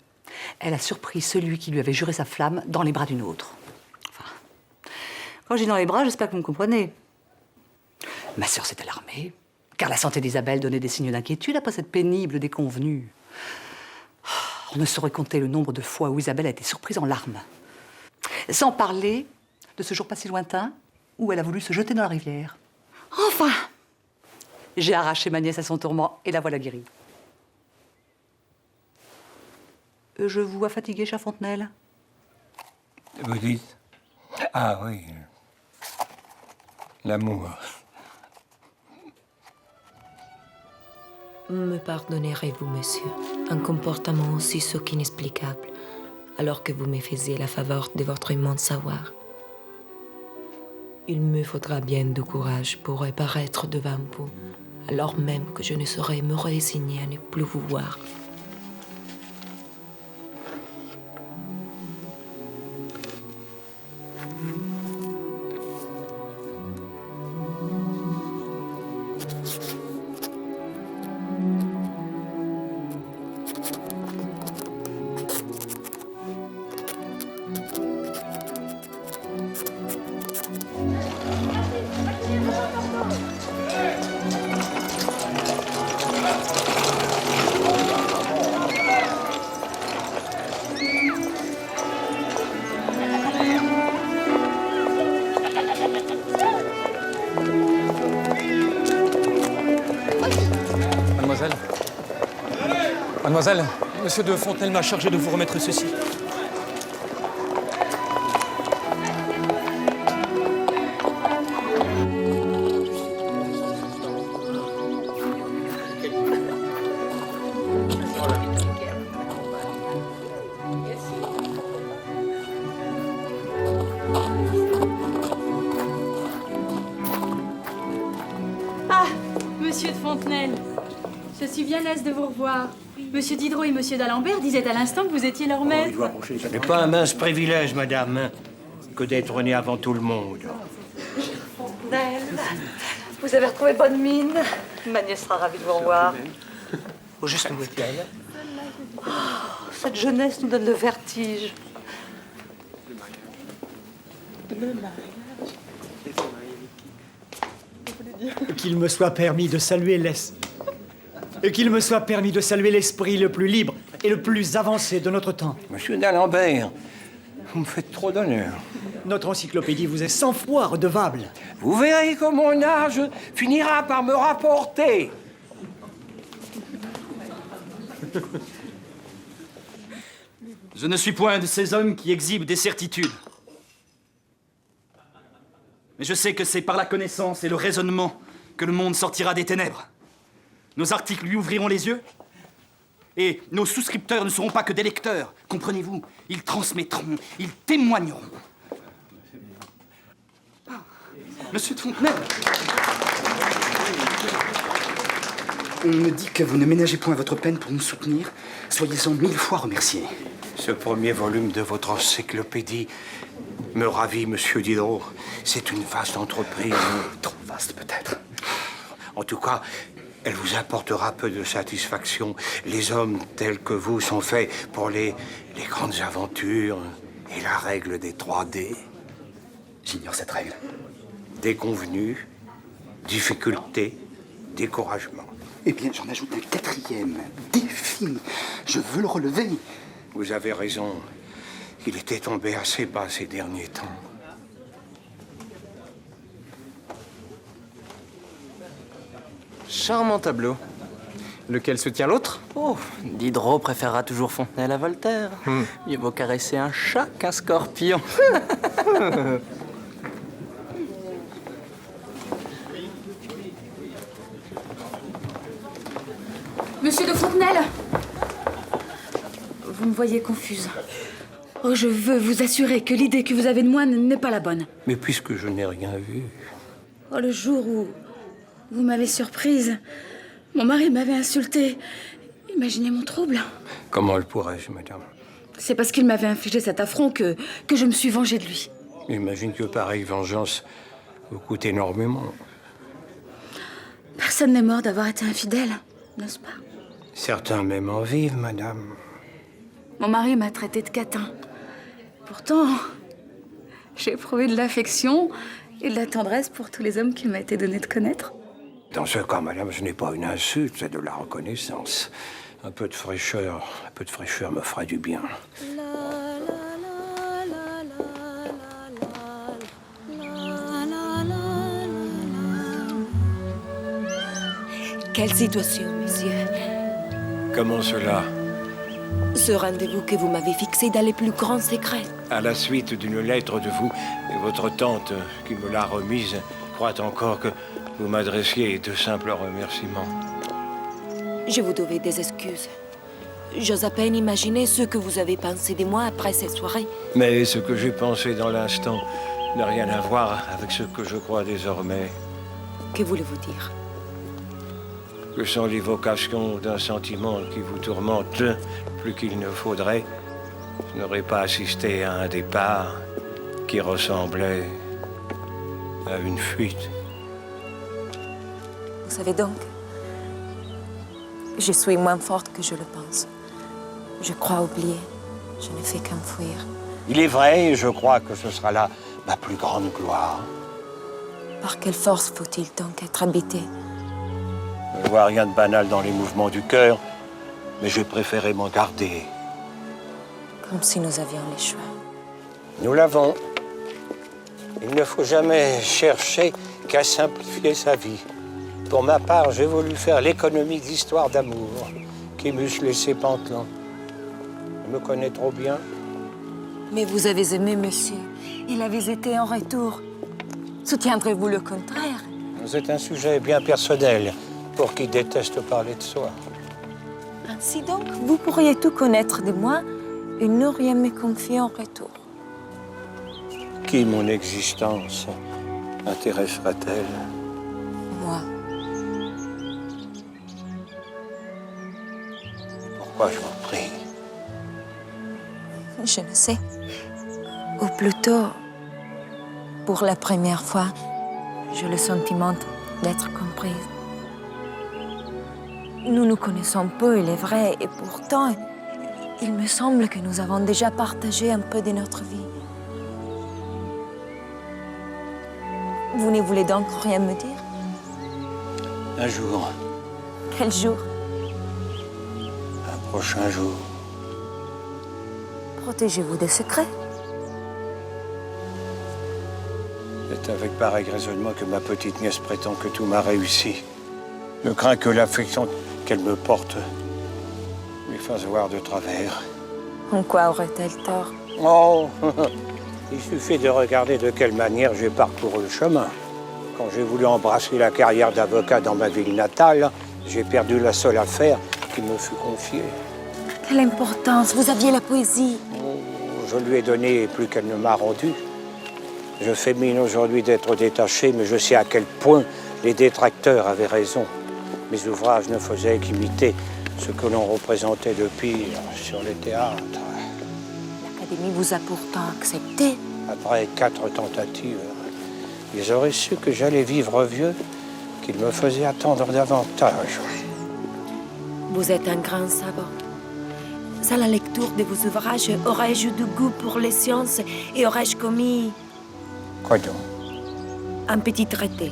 S4: Elle a surpris celui qui lui avait juré sa flamme dans les bras d'une autre. Enfin, quand je dis dans les bras, j'espère que vous me comprenez. Ma sœur s'est alarmée, car la santé d'Isabelle donnait des signes d'inquiétude après cette pénible déconvenue. On ne saurait compter le nombre de fois où Isabelle a été surprise en larmes. Sans parler de ce jour pas si lointain où elle a voulu se jeter dans la rivière. Enfin, j'ai arraché ma nièce à son tourment et la voilà guérie. Je vous vois fatigué, cher Fontenelle.
S5: Vous dites? Ah oui. L'amour.
S16: Me pardonnerez-vous, monsieur, un comportement aussi ce qu'inexplicable, alors que vous me faisiez la faveur de votre immense savoir. Il me faudra bien du courage pour reparaître devant vous, alors même que je ne saurais me résigner à ne plus vous voir.
S7: Mademoiselle. Mademoiselle, monsieur de Fontenelle m'a chargé de vous remettre ceci.
S9: Monsieur de Fontenelle. Je suis bien aise de vous revoir. Monsieur Diderot et Monsieur d'Alembert disaient à l'instant que vous étiez leur maître.
S5: Ce n'est pas un mince privilège, madame, hein, que d'être né avant tout le monde.
S6: Fontenelle, vous avez retrouvé bonne mine. Ma nièce sera ravie de vous revoir.
S13: Au juste, où est-elle?
S6: Oh, cette jeunesse nous donne le vertige.
S18: Qu'il me soit permis de saluer qu'il me soit permis de saluer l'esprit le plus libre et le plus avancé de notre temps.
S5: Monsieur d'Alembert, vous me faites trop d'honneur.
S18: Notre encyclopédie vous est 100 fois redevable.
S5: Vous verrez que mon âge finira par me rapporter.
S19: Je ne suis point un de ces hommes qui exhibent des certitudes. Mais je sais que c'est par la connaissance et le raisonnement que le monde sortira des ténèbres. Nos articles lui ouvriront les yeux. Et nos souscripteurs ne seront pas que des lecteurs. Comprenez-vous? Ils transmettront, ils témoigneront. Ah, Monsieur de Fontenelle.
S8: On me dit que vous ne ménagez point votre peine pour nous soutenir. Soyez-en 1000 fois remerciés.
S5: Ce premier volume de votre encyclopédie me ravit, Monsieur Diderot. C'est une vaste entreprise.
S8: Trop vaste, peut-être.
S5: En tout cas, elle vous apportera peu de satisfaction. Les hommes tels que vous sont faits pour les grandes aventures et la règle des 3D.
S8: J'ignore cette règle.
S5: Déconvenus, difficultés, découragement.
S8: Eh bien, j'en ajoute un 4e. Défi. Je veux le relever.
S5: Vous avez raison. Il était tombé assez bas ces derniers temps.
S8: Charmant tableau. Lequel soutient l'autre?
S20: Oh, Diderot préférera toujours Fontenelle à Voltaire. Mieux vaut caresser un chat qu'un scorpion.
S9: Monsieur de Fontenelle! Vous me voyez confuse. Oh, je veux vous assurer que l'idée que vous avez de moi n'est pas la bonne.
S5: Mais puisque je n'ai rien vu...
S9: Oh, le jour où vous m'avez surprise, mon mari m'avait insultée. Imaginez mon trouble.
S5: Comment le pourrais-je, madame?
S9: C'est parce qu'il m'avait infligé cet affront que je me suis vengée de lui.
S5: J'imagine que pareille vengeance vous coûte énormément.
S9: Personne n'est mort d'avoir été infidèle, n'est-ce pas?
S5: Certains même en vivent, madame.
S9: Mon mari m'a traité de catin. Pourtant, j'ai éprouvé de l'affection et de la tendresse pour tous les hommes qu'il m'a été donné de connaître.
S5: Dans ce cas, madame, ce n'est pas une insulte, c'est de la reconnaissance. Un peu de fraîcheur me ferait du bien.
S16: Quelle situation, monsieur?
S5: Comment cela?
S16: Ce rendez-vous que vous m'avez fixé dans les plus grands secrets.
S5: À la suite d'une lettre de vous et votre tante qui me l'a remise, croit encore que vous m'adressiez de simples remerciements.
S16: Je vous devais des excuses. J'ose à peine imaginer ce que vous avez pensé de moi après cette soirée.
S5: Mais ce que j'ai pensé dans l'instant n'a rien à voir avec ce que je crois désormais.
S16: Que voulez-vous dire?
S5: Que sont l'évocation d'un sentiment qui vous tourmente plus qu'il ne faudrait. Je n'aurais pas assisté à un départ qui ressemblait à une fuite.
S16: Vous savez donc, je suis moins forte que je le pense. Je crois oublier. Je ne fais qu'enfuir.
S5: Il est vrai, et je crois que ce sera là ma plus grande gloire.
S16: Par quelle force faut-il donc être habité?
S5: Je ne vois rien de banal dans les mouvements du cœur, mais j'ai préféré m'en garder.
S16: Comme si nous avions les choix.
S5: Nous l'avons. Il ne faut jamais chercher qu'à simplifier sa vie. Pour ma part, j'ai voulu faire l'économie d'histoires d'amour qui m'eussent laissé pantelant. Je me connais trop bien.
S16: Mais vous avez aimé, monsieur. Il avait été en retour. Soutiendrez-vous le contraire?
S5: C'est un sujet bien personnel pour qui déteste parler de soi.
S16: Ainsi donc, vous pourriez tout connaître de moi et ne rien me confier en retour.
S5: Qui mon existence intéressera-t-elle?
S16: Moi.
S5: Quoi, je vous prie?
S16: Je ne sais. Ou plutôt, pour la première fois, j'ai le sentiment d'être comprise. Nous nous connaissons peu, il est vrai, et pourtant, il me semble que nous avons déjà partagé un peu de notre vie. Vous ne voulez donc rien me dire?
S5: Un jour,
S16: Quel jour?
S5: un prochain jour.
S16: Protégez-vous des secrets.
S5: C'est avec pareil raisonnement que ma petite nièce prétend que tout m'a réussi. Je crains que l'affection qu'elle me porte lui fasse voir de travers.
S16: En quoi aurait-elle tort?
S5: Oh, il suffit de regarder de quelle manière j'ai parcouru le chemin. Quand j'ai voulu embrasser la carrière d'avocat dans ma ville natale, j'ai perdu la seule affaire qui me fut confiée.
S16: Quelle importance! Vous aviez la poésie.
S5: Je lui ai donné plus qu'elle ne m'a rendu. Je fais mine aujourd'hui d'être détaché, mais je sais à quel point les détracteurs avaient raison. Mes ouvrages ne faisaient qu'imiter ce que l'on représentait de pire sur les théâtres.
S16: L'Académie vous a pourtant accepté.
S5: Après 4 tentatives, ils auraient su que j'allais vivre vieux, qu'ils me faisaient attendre davantage.
S16: Vous êtes un grand savant. Sans la lecture de vos ouvrages, aurais-je du goût pour les sciences et aurais-je commis
S5: Quoi donc?
S16: un petit traité?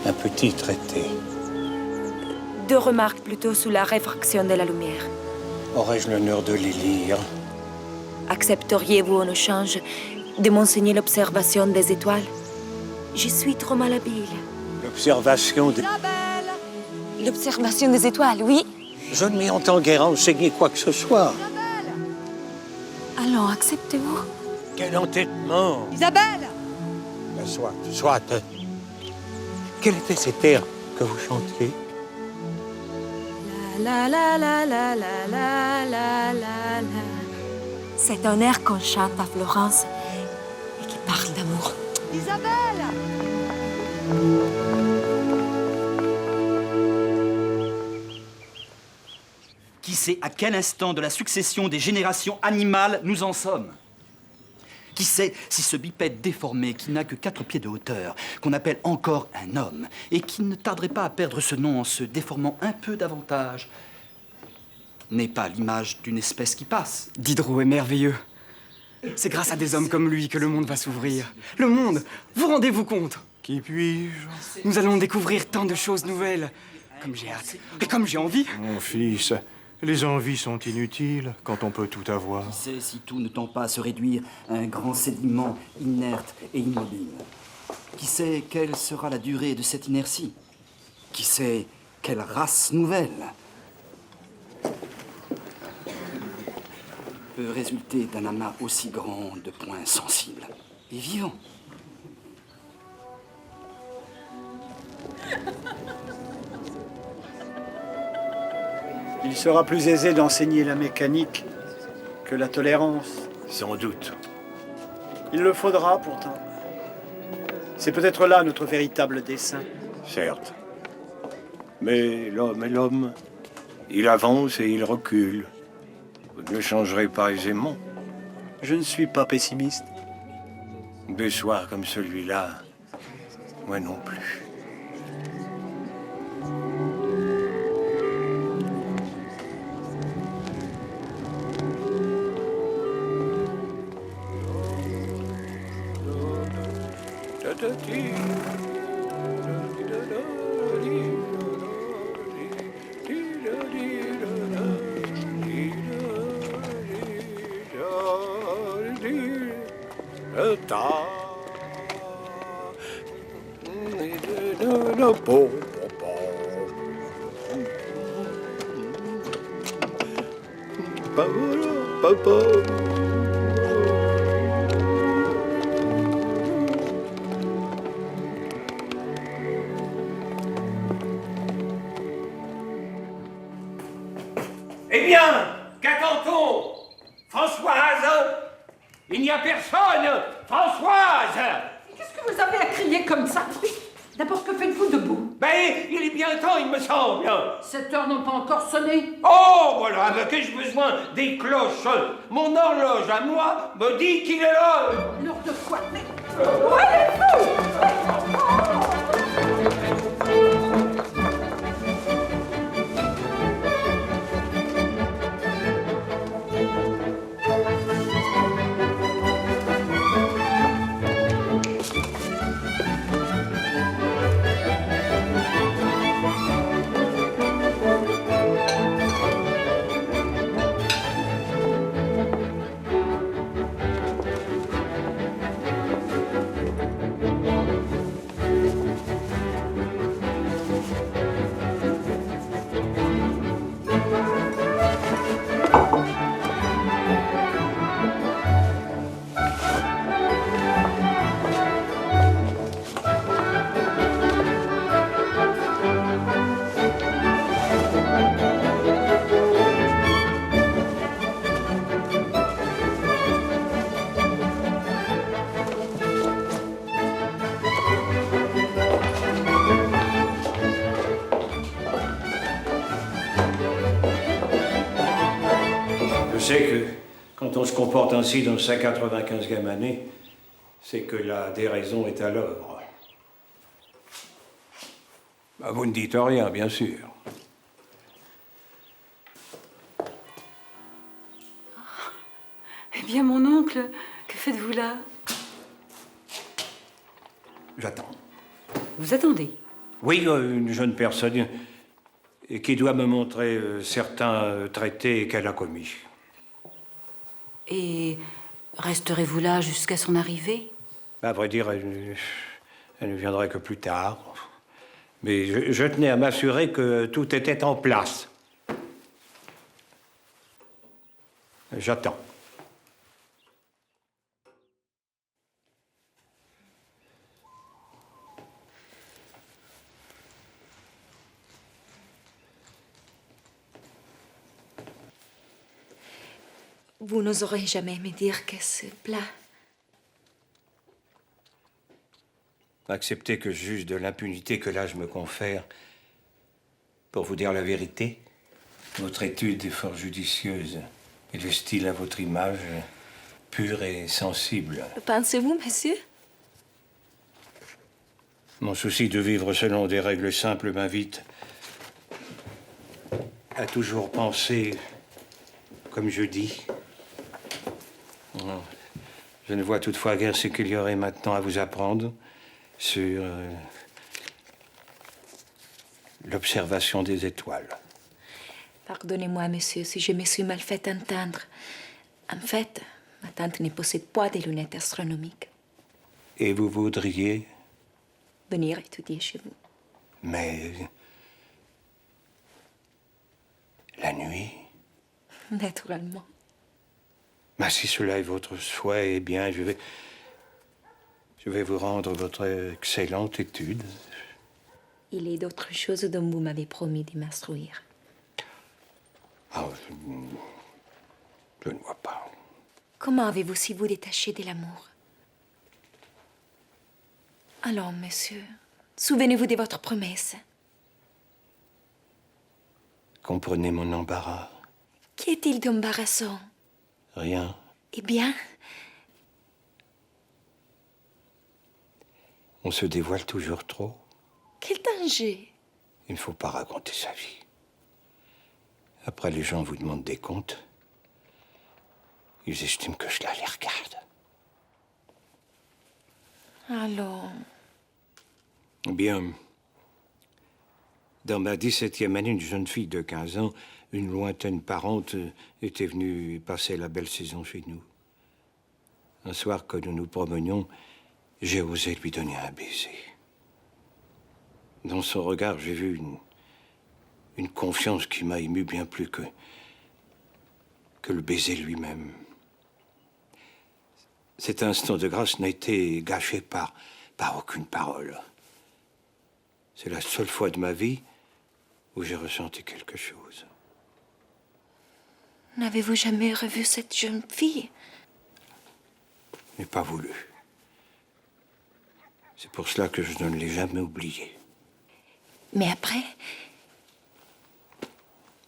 S5: Un petit traité.
S16: 2 remarques plutôt sur la réfraction de la lumière.
S5: Aurais-je l'honneur de les lire?
S16: Accepteriez-vous en échange de m'enseigner l'observation des étoiles? Je suis trop malhabile.
S5: L'observation des...
S16: L'observation des étoiles, oui.
S5: Je ne m'y entends guère enseigner quoi que ce soit.
S16: Allons, acceptez-vous.
S5: Quel entêtement!
S16: Isabelle!
S5: Ben, soit. Quel était cet air que vous chantiez?
S16: La la la la la la la la la. C'est un air qu'on chante à Florence et qui parle d'amour.
S17: Isabelle!
S19: Qui sait à quel instant de la succession des générations animales nous en sommes? Qui sait si ce bipède déformé, qui n'a que 4 pieds de hauteur, qu'on appelle encore un homme, et qui ne tarderait pas à perdre ce nom en se déformant un peu davantage, n'est pas l'image d'une espèce qui passe?
S21: Diderot est merveilleux. C'est grâce à des hommes comme lui que le monde va s'ouvrir. Le monde, vous rendez-vous compte?
S7: Qui puis-je?
S21: Nous allons découvrir tant de choses nouvelles. Comme j'ai hâte et comme j'ai envie.
S7: Mon fils, les envies sont inutiles quand on peut tout avoir.
S19: Qui sait si tout ne tend pas à se réduire à un grand sédiment inerte et immobile? Qui sait quelle sera la durée de cette inertie? Qui sait quelle race nouvelle peut résulter d'un amas aussi grand de points sensibles et vivants?
S18: Il sera plus aisé d'enseigner la mécanique que la tolérance.
S5: Sans doute.
S18: Il le faudra pourtant. C'est peut-être là notre véritable dessein.
S5: Certes. Mais l'homme est l'homme. Il avance et il recule. Vous ne le changerez pas aisément.
S18: Je ne suis pas pessimiste.
S5: Des soirs comme celui-là, moi non plus. Eh bien, qu'attend-on? Françoise? Il n'y a personne! Françoise!
S1: Qu'est-ce que vous avez à crier comme ça?
S3: D'abord, que faites-vous debout?
S5: Ben, il est bien temps, il me semble.
S3: 7 heures n'ont pas encore sonné.
S5: Oh, voilà, mais qu'ai-je besoin des cloches? Mon horloge à moi me dit qu'il est l'heure.
S3: L'heure de quoi? Mais...
S5: Je sais que quand on se comporte ainsi dans sa 95e année, c'est que la déraison est à l'œuvre. Bah, vous ne dites rien, bien sûr.
S11: Eh bien, mon oncle, que faites-vous là?
S5: J'attends.
S11: Vous attendez?
S5: Oui, une jeune personne qui doit me montrer certains traités qu'elle a commis.
S11: Et resterez-vous là jusqu'à son arrivée?
S5: À vrai dire, elle ne viendrait que plus tard. Mais je tenais à m'assurer que tout était en place. J'attends.
S16: Vous n'oserez jamais me dire que c'est plat.
S5: Acceptez que je juge de l'impunité que l'âge me confère. Pour vous dire la vérité, votre étude est fort judicieuse. Et le style à votre image, pur et sensible.
S16: Pensez-vous, monsieur?
S5: Mon souci de vivre selon des règles simples m'invite à toujours penser comme je dis. Je ne vois toutefois guère ce qu'il y aurait maintenant à vous apprendre sur l'observation des étoiles.
S16: Pardonnez-moi, monsieur, si je me suis mal fait entendre. En fait, ma tante ne possède pas de lunettes astronomiques.
S5: Et vous voudriez?
S16: Venir étudier chez vous.
S5: Mais la nuit?
S16: Naturellement.
S5: Mais si cela est votre souhait, eh bien, je vais vous rendre votre excellente étude.
S16: Il est d'autres choses dont vous m'avez promis de m'instruire.
S5: Ah, je ne vois pas.
S16: Comment avez-vous si vous détaché de l'amour? Allons, monsieur, souvenez-vous de votre promesse.
S5: Comprenez mon embarras.
S16: Qu'y est-il d'embarrassant?
S5: Rien.
S16: Eh bien,
S5: On se dévoile toujours trop.
S16: quel danger?
S5: Il ne faut pas raconter sa vie. Après, les gens vous demandent des comptes. Ils estiment que je la les regarde.
S16: Allons.
S5: Bien. Dans ma 17e année, une jeune fille de 15 ans, une lointaine parente, était venue passer la belle saison chez nous. Un soir que nous nous promenions, j'ai osé lui donner un baiser. Dans son regard, j'ai vu une confiance qui m'a ému bien plus que le baiser lui-même. Cet instant de grâce n'a été gâché par aucune parole. C'est la seule fois de ma vie où j'ai ressenti quelque chose.
S16: N'avez-vous jamais revu cette jeune fille?
S5: Je n'ai pas voulu. C'est pour cela que je ne l'ai jamais oublié.
S16: Mais après,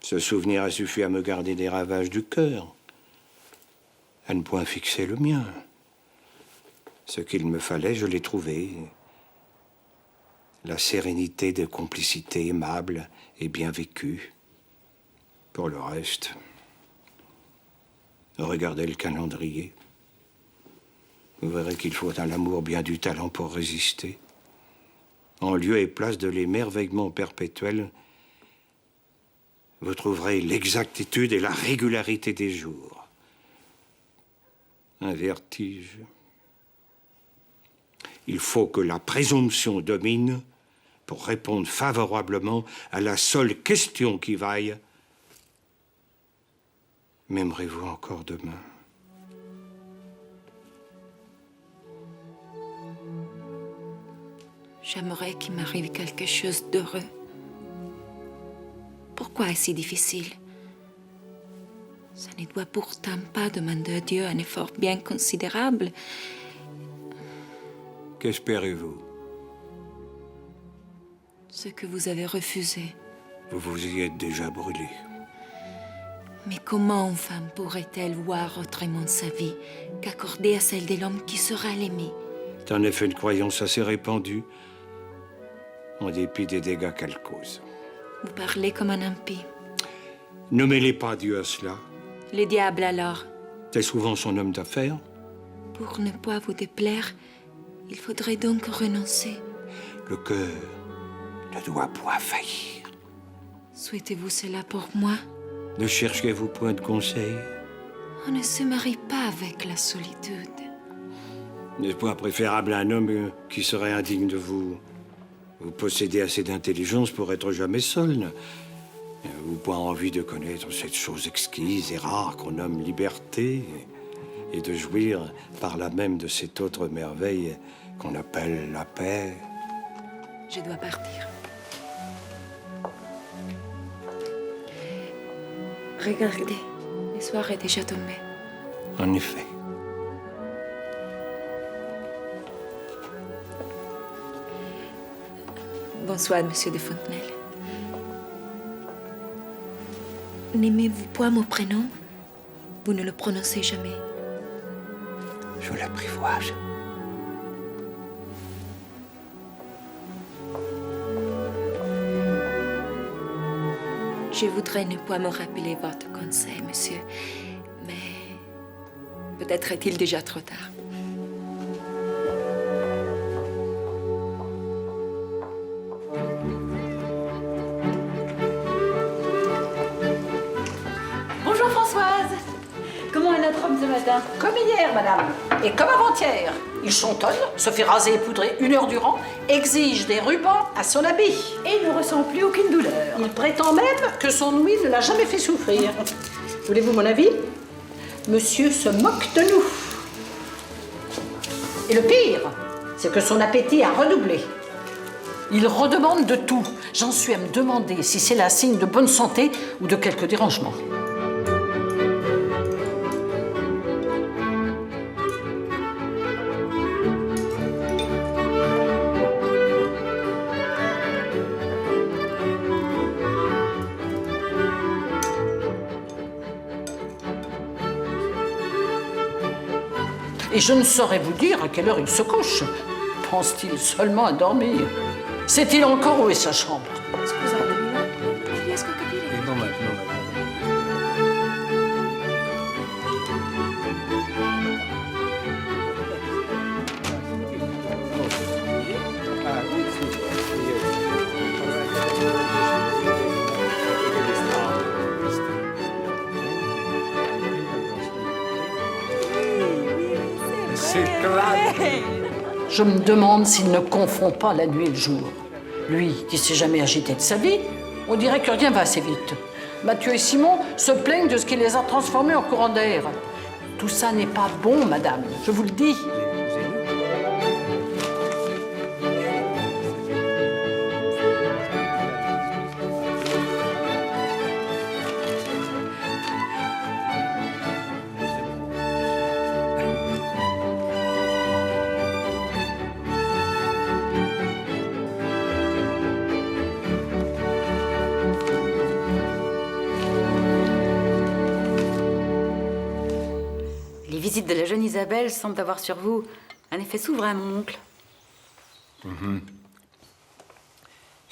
S5: Ce souvenir a suffi à me garder des ravages du cœur, à ne point fixer le mien. Ce qu'il me fallait, je l'ai trouvé. La sérénité de complicité aimable et bien vécue. Pour le reste, regardez le calendrier. Vous verrez qu'il faut à l'amour bien du talent pour résister. En lieu et place de l'émerveillement perpétuel, vous trouverez l'exactitude et la régularité des jours. Un vertige. Il faut que la présomption domine pour répondre favorablement à la seule question qui vaille. M'aimerez-vous encore demain?
S16: j'aimerais qu'il m'arrive quelque chose d'heureux. Pourquoi est-ce si difficile? Ça ne doit pourtant pas demander à Dieu un effort bien considérable.
S5: Qu'espérez-vous?
S16: Ce que vous avez refusé.
S5: Vous vous y êtes déjà brûlé.
S16: Mais comment une femme pourrait-elle voir autrement sa vie qu'accordée à celle de l'homme qui sera l'aimé?
S5: C'est en effet une croyance assez répandue, en dépit des dégâts qu'elle cause.
S16: Vous parlez comme un impie.
S5: Ne mêlez pas Dieu à cela.
S16: Le diable alors?
S5: C'est souvent son homme d'affaires.
S16: Pour ne pas vous déplaire, il faudrait donc renoncer.
S5: Le cœur ne doit point faillir.
S16: Souhaitez-vous cela pour moi?
S5: Ne cherchez-vous point de conseil?
S16: On ne se marie pas avec la solitude.
S5: N'est-ce pas préférable à un homme qui serait indigne de vous? Vous possédez assez d'intelligence pour être jamais seul. Vous pas envie de connaître cette chose exquise et rare qu'on nomme liberté et de jouir par là même de cette autre merveille qu'on appelle la paix.
S16: Je dois partir. Regardez, le soir est déjà tombé.
S5: En effet.
S16: Bonsoir, monsieur de Fontenelle. N'aimez-vous point mon prénom? Vous ne le prononcez jamais.
S5: Je l'apprivoise.
S16: Je voudrais ne point me rappeler votre conseil, monsieur, mais peut-être est-il déjà trop tard.
S3: Bonjour Françoise. Comment est notre homme ce matin? Comme hier, madame. Et comme avant-hier. Il chantonne, se fait raser et poudrer 1 heure durant, exige des rubans à son habit. Et il ne ressent plus aucune douleur. Il prétend même que son ouïe ne l'a jamais fait souffrir. Voulez-vous mon avis? Monsieur se moque de nous. Et le pire, c'est que son appétit a redoublé. Il redemande de tout. J'en suis à me demander si c'est la signe de bonne santé ou de quelque dérangement. Et je ne saurais vous dire à quelle heure il se couche. Pense-t-il seulement à dormir? Sait-il encore où est sa chambre?
S5: Non, maintenant.
S3: Je me demande s'il ne confond pas la nuit et le jour. Lui, qui s'est jamais agité de sa vie, on dirait que rien va assez vite. Mathieu et Simon se plaignent de ce qui les a transformés en courant d'air. Tout ça n'est pas bon, madame, je vous le dis.
S9: visite de la jeune Isabelle semble avoir sur vous un effet souverain, mon oncle.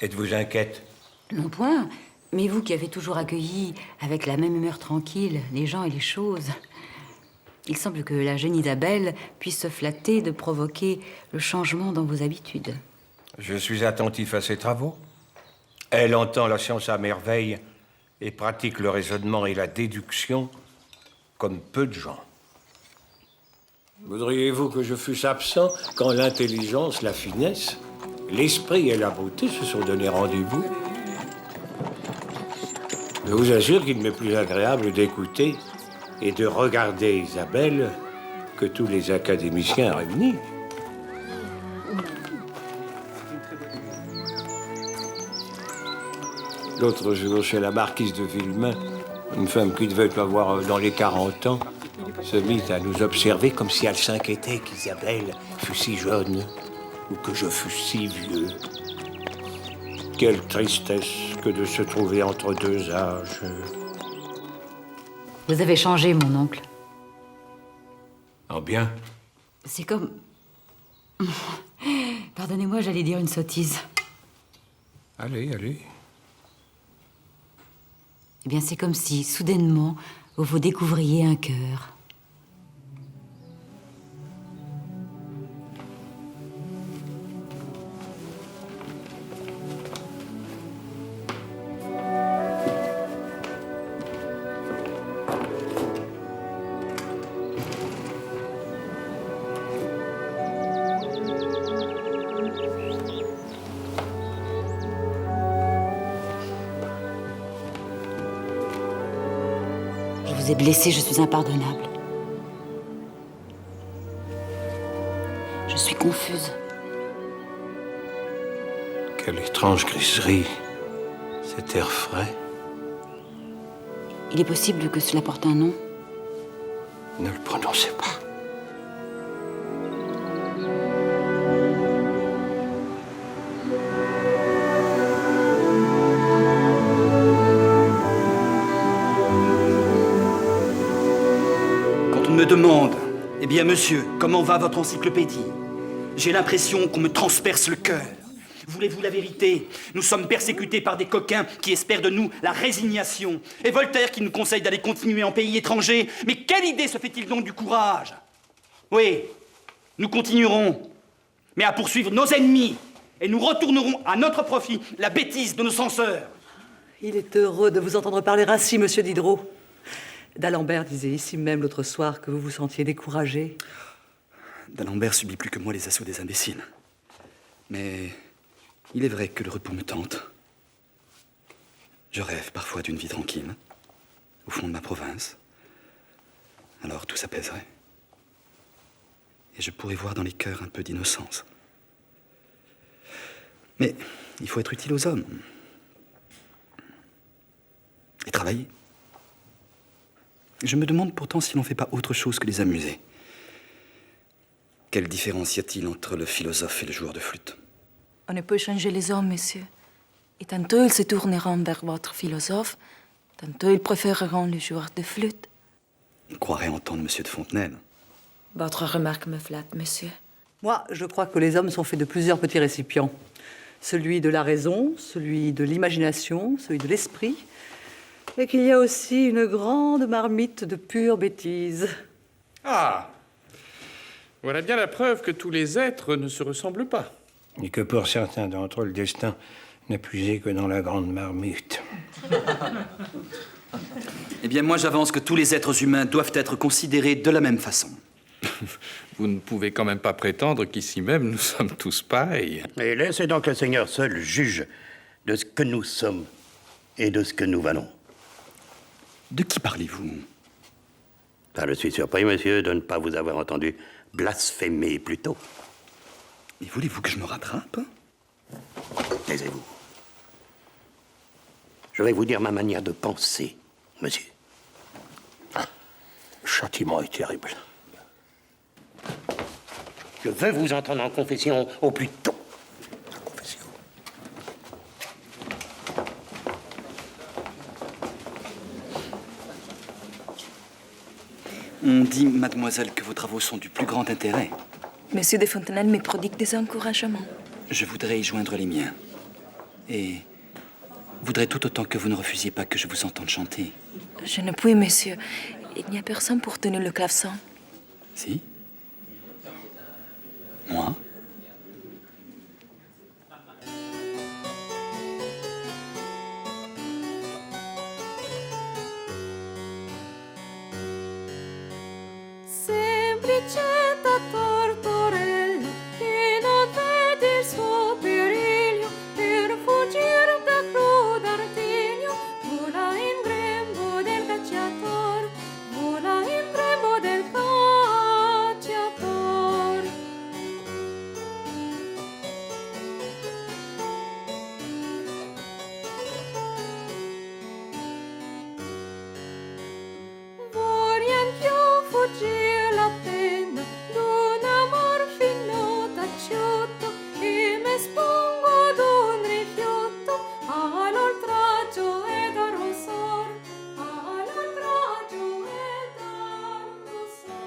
S5: Êtes-vous inquiète?
S9: Non point, mais vous qui avez toujours accueilli avec la même humeur tranquille les gens et les choses, il semble que la jeune Isabelle puisse se flatter de provoquer le changement dans vos habitudes.
S5: Je suis attentif à ses travaux. Elle entend la science à merveille et pratique le raisonnement et la déduction comme peu de gens. Voudriez-vous que je fusse absent quand l'intelligence, la finesse, l'esprit et la beauté se sont donné rendez-vous? Je vous assure qu'il m'est plus agréable d'écouter et de regarder Isabelle que tous les académiciens réunis. L'autre jour, chez la marquise de Villemain, une femme qui devait avoir dans les 40 ans se mit à nous observer comme si elle s'inquiétait qu'Isabelle fût si jeune ou que je fusse si vieux. Quelle tristesse que de se trouver entre deux âges.
S9: Vous avez changé, mon oncle.
S5: En bien?
S9: C'est comme... Pardonnez-moi, j'allais dire une sottise.
S5: Allez, allez.
S9: Eh bien, c'est comme si, soudainement, vous découvriez un cœur. Je vous ai blessé, je suis impardonnable. Je suis confuse.
S5: Quelle étrange griserie, cet air frais.
S9: Il est possible que cela porte un nom?
S5: Ne le prononcez pas.
S19: On me demande, eh bien monsieur, comment va votre encyclopédie? J'ai l'impression qu'on me transperce le cœur. Voulez-vous la vérité? Nous sommes persécutés par des coquins qui espèrent de nous la résignation. Et Voltaire qui nous conseille d'aller continuer en pays étranger. Mais quelle idée se fait-il donc du courage? Oui, nous continuerons, mais à poursuivre nos ennemis. Et nous retournerons à notre profit la bêtise de nos censeurs.
S4: Il est heureux de vous entendre parler ainsi, monsieur Diderot. D'Alembert disait ici même l'autre soir que vous vous sentiez découragé.
S21: D'Alembert subit plus que moi les assauts des imbéciles. Mais il est vrai que le repos me tente. Je rêve parfois d'une vie tranquille, au fond de ma province. Alors tout s'apaiserait. Et je pourrais voir dans les cœurs un peu d'innocence. Mais il faut être utile aux hommes. Et travailler. Je me demande pourtant si l'on ne fait pas autre chose que les amuser. Quelle différence y a-t-il entre le philosophe et le joueur de flûte?
S16: On ne peut changer les hommes, monsieur. Et tantôt ils se tourneront vers votre philosophe, tantôt ils préféreront le joueur de flûte.
S21: On croirait entendre monsieur de Fontenelle.
S16: Votre remarque me flatte, monsieur.
S4: Moi, je crois que les hommes sont faits de plusieurs petits récipients. Celui de la raison, celui de l'imagination, celui de l'esprit, et qu'il y a aussi une grande marmite de pure bêtise.
S10: Ah! Voilà bien la preuve que tous les êtres ne se ressemblent pas.
S5: Et que pour certains d'entre eux, le destin n'a puisé que dans la grande marmite.
S19: Eh bien, moi, j'avance que tous les êtres humains doivent être considérés de la même façon.
S10: Vous ne pouvez quand même pas prétendre qu'ici même, nous sommes tous pareils.
S13: Et laissez donc le Seigneur seul juge de ce que nous sommes et de ce que nous valons.
S21: De qui parlez-vous?
S13: Je suis surpris, monsieur, de ne pas vous avoir entendu blasphémer plus tôt.
S21: Et voulez-vous que je me rattrape?
S13: Taisez-vous. Je vais vous dire ma manière de penser, monsieur.
S5: Le châtiment est terrible.
S13: Je veux vous entendre en confession au plus tôt.
S5: Confession.
S21: dit, mademoiselle, que vos travaux sont du plus grand intérêt.
S16: Monsieur de Fontenelle me prodigue des encouragements.
S21: Je voudrais y joindre les miens. Et voudrais tout autant que vous ne refusiez pas que je vous entende chanter.
S16: Je ne puis, monsieur. Il n'y a personne pour tenir le clavecin.
S21: Si? Moi?
S17: Semplicetta tortorello che non vede il suo periglio per fuggire da crudo artiglio vola in grembo del cacciator, vola in grembo del cacciator. Vorrei anch'io fuggire la pena d'un amor fino taciuto e mi espongo d'un rifiuto all'oltraggio ed al rossor, all'oltraggio ed al rossor.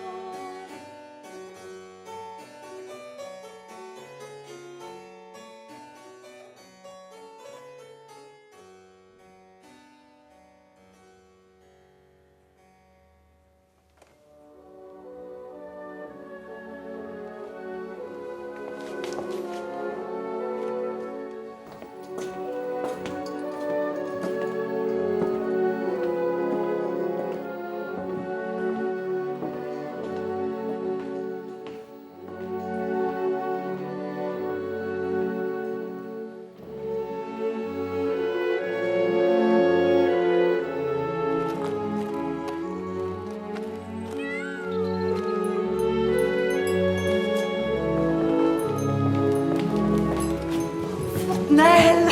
S3: Nel,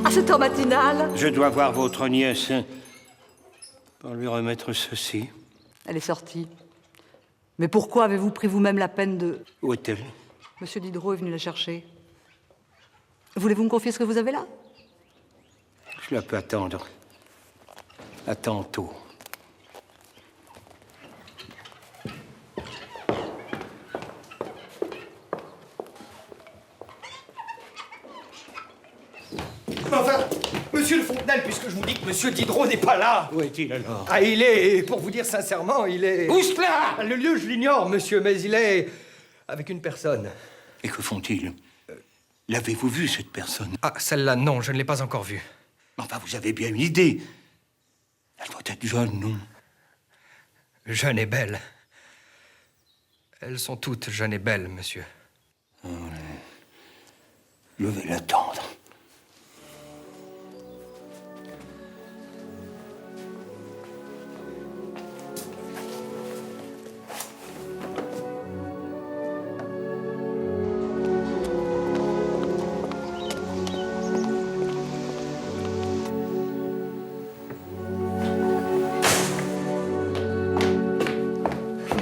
S3: à cette heure matinale.
S5: Je dois voir votre nièce pour lui remettre ceci.
S3: Elle est sortie. Mais pourquoi avez-vous pris vous-même la peine de...
S5: Où est-elle?
S3: Monsieur Diderot est venu la chercher. Voulez-vous me confier ce que vous avez là?
S5: Cela peut attendre. À tantôt.
S14: Enfin, monsieur de Fontenelle, puisque je vous dis que monsieur Diderot n'est pas là.
S5: Où est-il alors?
S14: Ah, il est, pour vous dire sincèrement, il est...
S5: Où cela?
S14: Le lieu, je l'ignore, monsieur, mais il est avec une personne.
S5: Et que font-ils? L'avez-vous vue, cette personne?
S14: Ah, celle-là, non, je ne l'ai pas encore vue.
S5: Enfin, vous avez bien une idée. Elle doit être jeune, non?
S14: Jeune et belle. Elles sont toutes jeunes et belles, monsieur.
S5: Je vais l'attendre.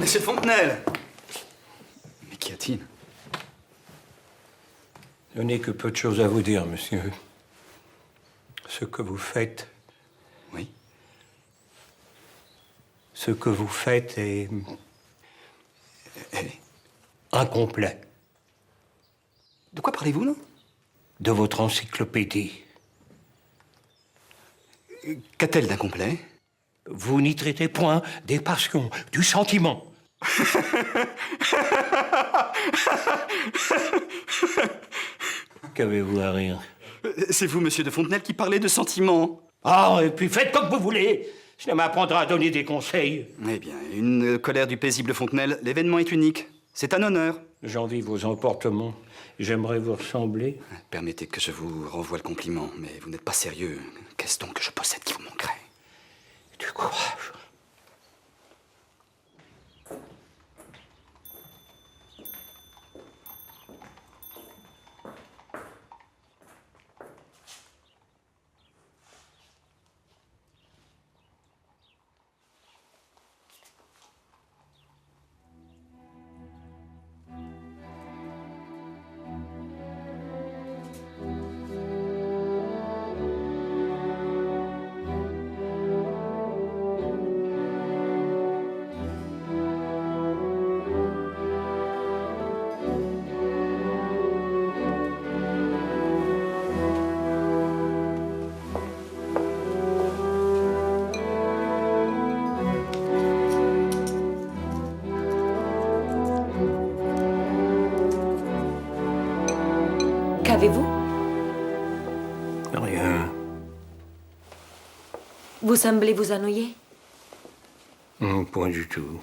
S21: Monsieur de Fontenelle! Mais qu'y a-t-il?
S5: Je n'ai que peu de choses à vous dire, monsieur. Ce que vous faites...
S21: Oui?
S5: Ce que vous faites est... incomplet.
S21: De quoi parlez-vous, non?
S5: De votre encyclopédie.
S21: Qu'a-t-elle d'incomplet?
S5: Vous n'y traitez point des passions, du sentiment. Qu'avez-vous à rire?
S21: C'est vous, monsieur de Fontenelle, qui parlez de sentiments.
S5: Ah, et puis faites comme vous voulez. Cela m'apprendra à donner des conseils.
S21: Eh bien, une colère du paisible Fontenelle, l'événement est unique. C'est un honneur.
S5: J'envie vos emportements. J'aimerais vous ressembler.
S21: Permettez que je vous renvoie le compliment, mais vous n'êtes pas sérieux. Qu'est-ce donc que je possède qui vous manquerait?
S5: Du courage.
S16: Qu'avez-vous?
S5: Rien.
S16: Vous semblez vous ennuyer?
S5: Point du tout.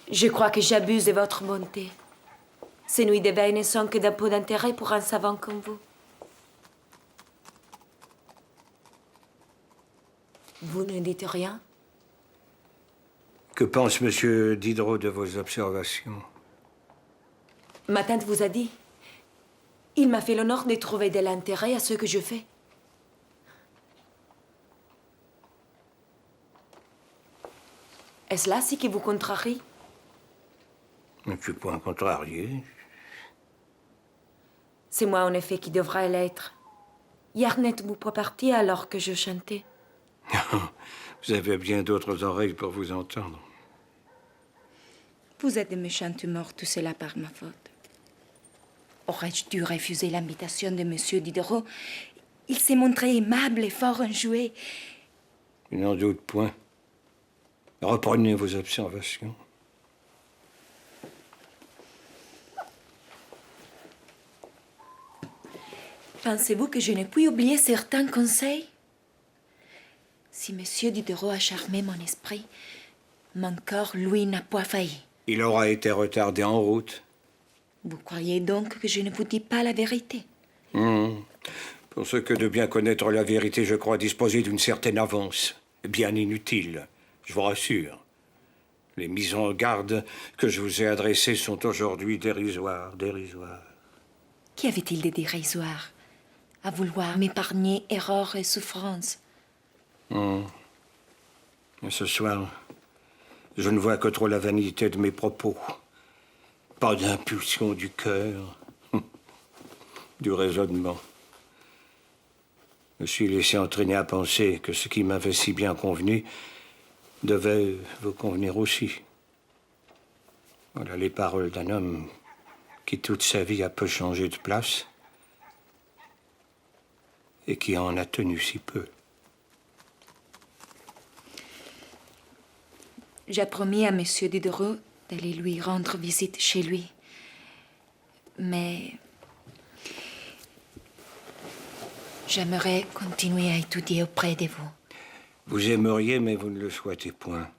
S16: Je crois que j'abuse de votre bonté. Ces nuits de veille ne sont que d'un peu d'intérêt pour un savant comme vous. Vous ne dites rien?
S5: Que pense Monsieur Diderot de vos observations?
S16: Ma tante vous a dit. Il m'a fait l'honneur de trouver de l'intérêt à ce que je fais. Est-ce là ce qui vous contrarie?
S5: Je ne suis point contrarié.
S16: C'est moi, en effet, qui devrais l'être. Hier, n'êtes-vous pas parti alors que je chantais?
S5: Vous avez bien d'autres oreilles pour vous entendre.
S6: Vous êtes de méchante humeur, tout cela par ma faute. Aurais-je dû refuser l'invitation de Monsieur Diderot? Il s'est montré aimable et fort enjoué.
S5: Je n'en doute point. Reprenez vos observations.
S16: Pensez-vous que je ne puis oublier certains conseils? Si Monsieur Diderot a charmé mon esprit, mon corps, lui, n'a pas failli.
S5: Il aura été retardé en route.
S16: Vous croyez donc que je ne vous dis pas la vérité?
S5: Pour ce que de bien connaître la vérité, je crois disposer d'une certaine avance. Bien inutile, je vous rassure. Les mises en garde que je vous ai adressées sont aujourd'hui dérisoires, dérisoires.
S16: Qu'y avait-il de dérisoire à vouloir m'épargner erreurs et souffrances?
S5: Mais ce soir, je ne vois que trop la vanité de mes propos. Pas d'impulsion du cœur, du raisonnement. Je me suis laissé entraîner à penser que ce qui m'avait si bien convenu devait vous convenir aussi. Voilà les paroles d'un homme qui toute sa vie a peu changé de place et qui en a tenu si peu.
S16: J'ai promis à Monsieur Diderot d'aller lui rendre visite chez lui. Mais j'aimerais continuer à étudier auprès de vous.
S5: Vous aimeriez, mais vous ne le souhaitez point.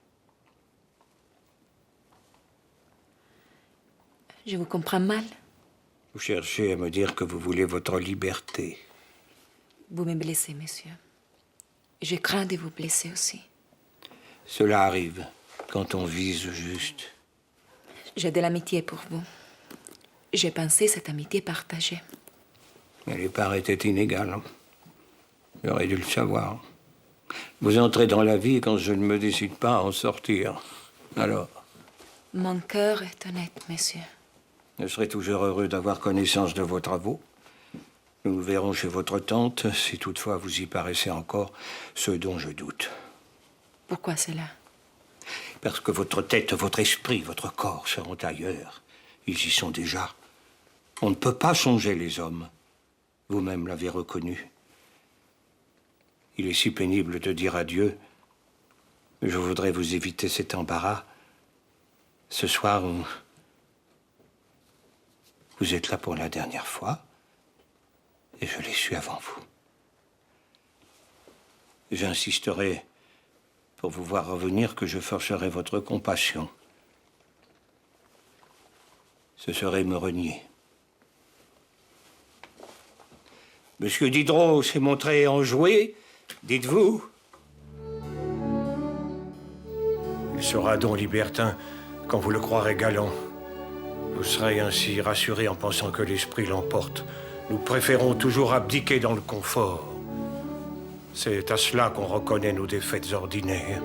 S16: Je vous comprends mal.
S5: Vous cherchez à me dire que vous voulez votre liberté.
S16: Vous me blessez, monsieur. Je crains de vous blesser aussi.
S5: Cela arrive quand on vise juste.
S16: J'ai de l'amitié pour vous. J'ai pensé cette amitié partagée.
S5: Mais les parts étaient inégales. J'aurais dû le savoir. Vous entrez dans la vie quand je ne me décide pas à en sortir. Alors?
S16: Mon cœur est honnête, monsieur.
S5: Je serai toujours heureux d'avoir connaissance de vos travaux. Nous nous verrons chez votre tante, si toutefois vous y paraissez encore, ce dont je doute.
S16: Pourquoi cela?
S5: Parce que votre tête, votre esprit, votre corps seront ailleurs. Ils y sont déjà. On ne peut pas changer les hommes. Vous-même l'avez reconnu. Il est si pénible de dire adieu. Je voudrais vous éviter cet embarras. Ce soir, vous êtes là pour la dernière fois, et je l'ai su avant vous. J'insisterai pour vous voir revenir que je forcerai votre compassion. Ce serait me renier. Monsieur Diderot s'est montré enjoué, dites-vous? Il sera donc libertin quand vous le croirez galant. Vous serez ainsi rassuré en pensant que l'esprit l'emporte. Nous préférons toujours abdiquer dans le confort. C'est à cela qu'on reconnaît nos défaites ordinaires.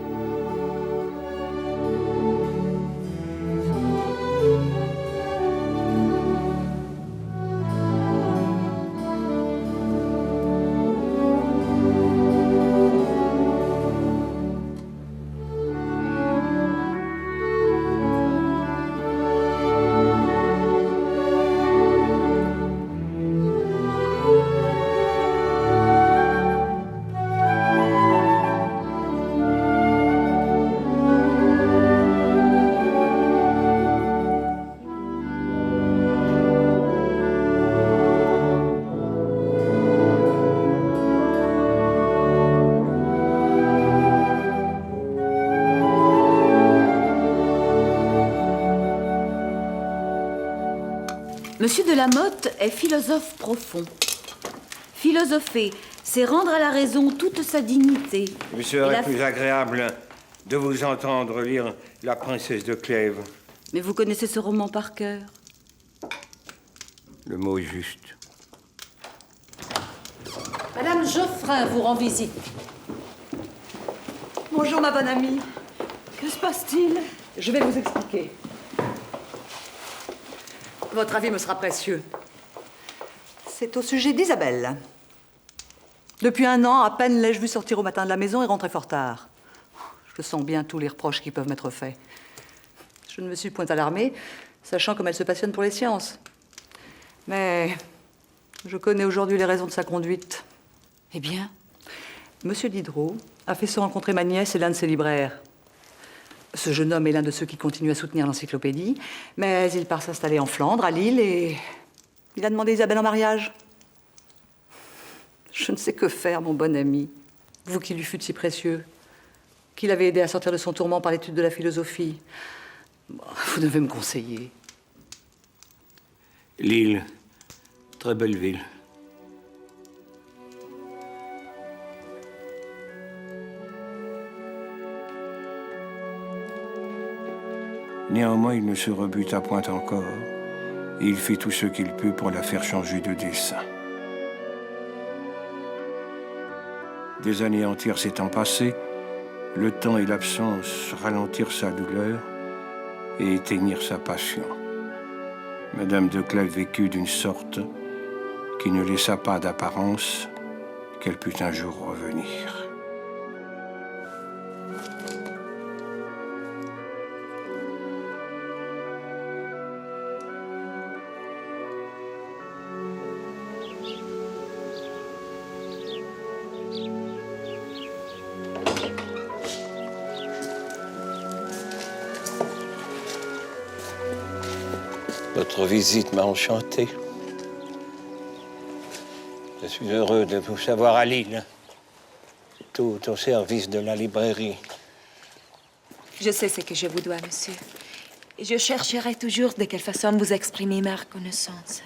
S9: Monsieur de la Motte est philosophe profond. Philosopher, c'est rendre à la raison toute sa dignité.
S5: Il serait plus agréable de vous entendre lire La princesse de Clèves.
S9: Mais vous connaissez ce roman par cœur.
S5: Le mot est juste.
S3: Madame Geoffrin vous rend visite.
S4: Bonjour, ma bonne amie.
S3: Que se passe-t-il?
S4: Je vais vous expliquer. Votre avis me sera précieux. C'est au sujet d'Isabelle. Depuis 1 an, à peine l'ai-je vue sortir au matin de la maison et rentrer fort tard. Je sens bien tous les reproches qui peuvent m'être faits. Je ne me suis point alarmée, sachant comme elle se passionne pour les sciences. Mais je connais aujourd'hui les raisons de sa conduite.
S9: Eh bien?
S4: Monsieur Diderot a fait se rencontrer ma nièce et l'un de ses libraires. Ce jeune homme est l'un de ceux qui continuent à soutenir l'encyclopédie, mais il part s'installer en Flandre, à Lille, et il a demandé Isabelle en mariage. Je ne sais que faire, mon bon ami, vous qui lui fûtes si précieux, qui l'avez aidé à sortir de son tourment par l'étude de la philosophie. Vous devez me conseiller.
S5: Lille, très belle ville. Néanmoins, il ne se rebuta point encore, et il fit tout ce qu'il put pour la faire changer de dessein. Des années entières s'étant passées, le temps et l'absence ralentirent sa douleur et éteignirent sa passion. Madame de Clèves vécut d'une sorte qui ne laissa pas d'apparence qu'elle pût un jour revenir. Votre visite m'a enchanté. Je suis heureux de vous savoir à Lille. Tout au service de la librairie.
S16: Je sais ce que je vous dois, monsieur. Et je chercherai toujours de quelle façon vous exprimer ma reconnaissance.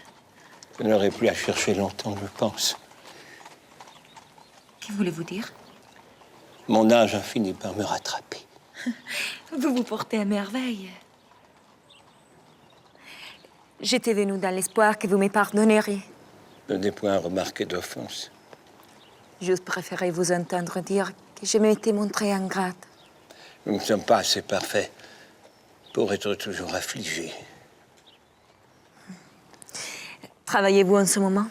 S5: Je n'aurai plus à chercher longtemps, je pense.
S16: Que voulez-vous dire?
S5: Mon âge a fini par me rattraper.
S16: Vous vous portez à merveille. J'étais venue dans l'espoir que vous me pardonneriez.
S5: Je n'ai point remarqué d'offense.
S16: J'eusse préféré vous entendre dire que je m'étais montrée ingrate.
S5: Nous ne sommes pas assez parfaits pour être toujours affligés.
S16: Travaillez-vous en ce moment?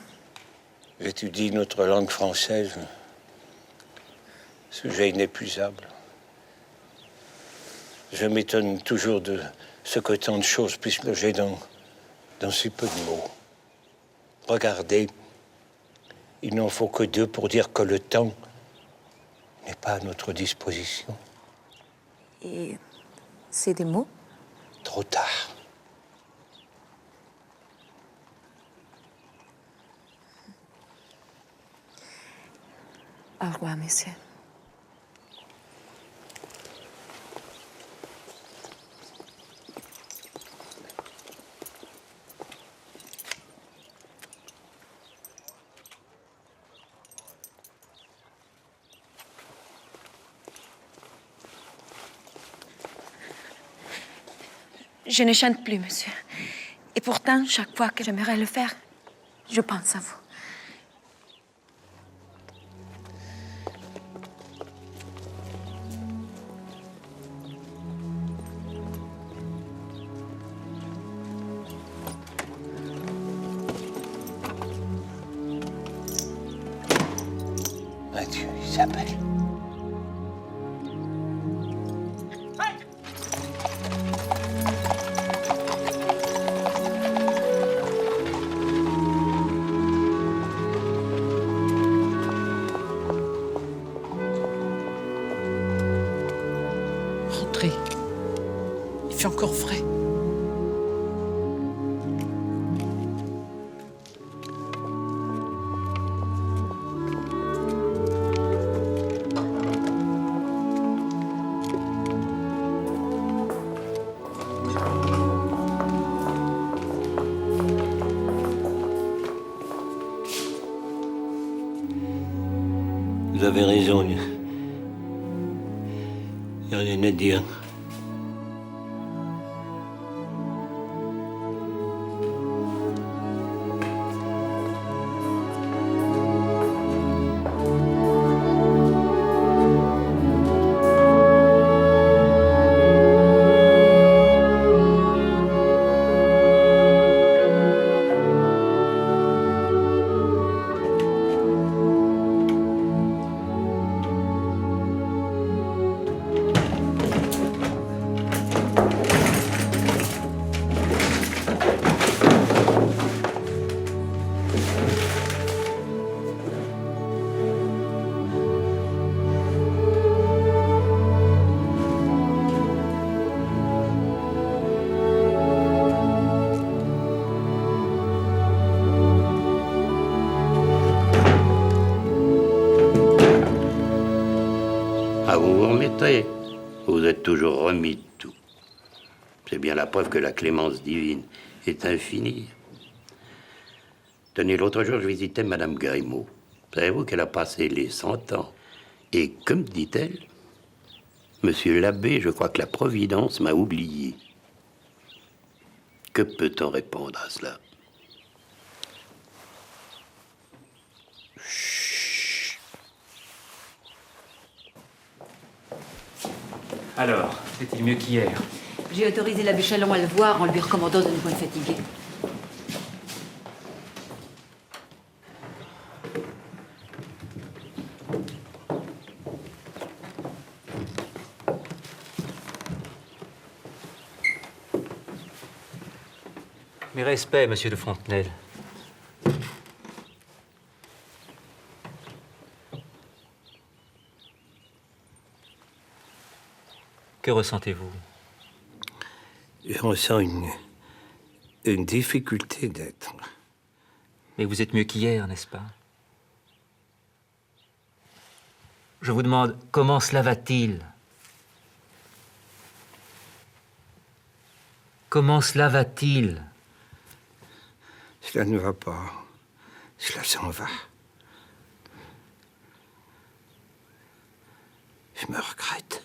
S5: J'étudie notre langue française, sujet inépuisable. Je m'étonne toujours de ce que tant de choses puissent loger dans si peu de mots. Regardez, il n'en faut que 2 pour dire que le temps n'est pas à notre disposition.
S16: Et c'est des mots?
S5: Trop tard.
S16: Au revoir, monsieur. Je ne chante plus, monsieur. Et pourtant, chaque fois que j'aimerais le faire, je pense à vous.
S5: Adieu, Isabelle.
S3: Rentrez. Il fait encore frais.
S5: avez raison. Il n'y a rien à dire.
S13: Ah, vous vous remettez. Vous êtes toujours remis de tout. C'est bien la preuve que la clémence divine est infinie. Tenez, l'autre jour, je visitais Madame Grimaud. Savez-vous qu'elle a passé les 100 ans? Et comme dit-elle, Monsieur l'abbé, je crois que la Providence m'a oublié. Que peut-on répondre à cela?
S12: Alors, c'est-il mieux qu'hier?
S9: J'ai autorisé l'abbé Chalon à le voir en lui recommandant de ne point fatiguer.
S12: Mes respects, monsieur de Fontenelle. Que ressentez-vous?
S5: Je ressens une difficulté d'être.
S12: Mais vous êtes mieux qu'hier, n'est-ce pas? Je vous demande, comment cela va-t-il? Comment cela va-t-il?
S5: Cela ne va pas. Cela s'en va. Je me regrette.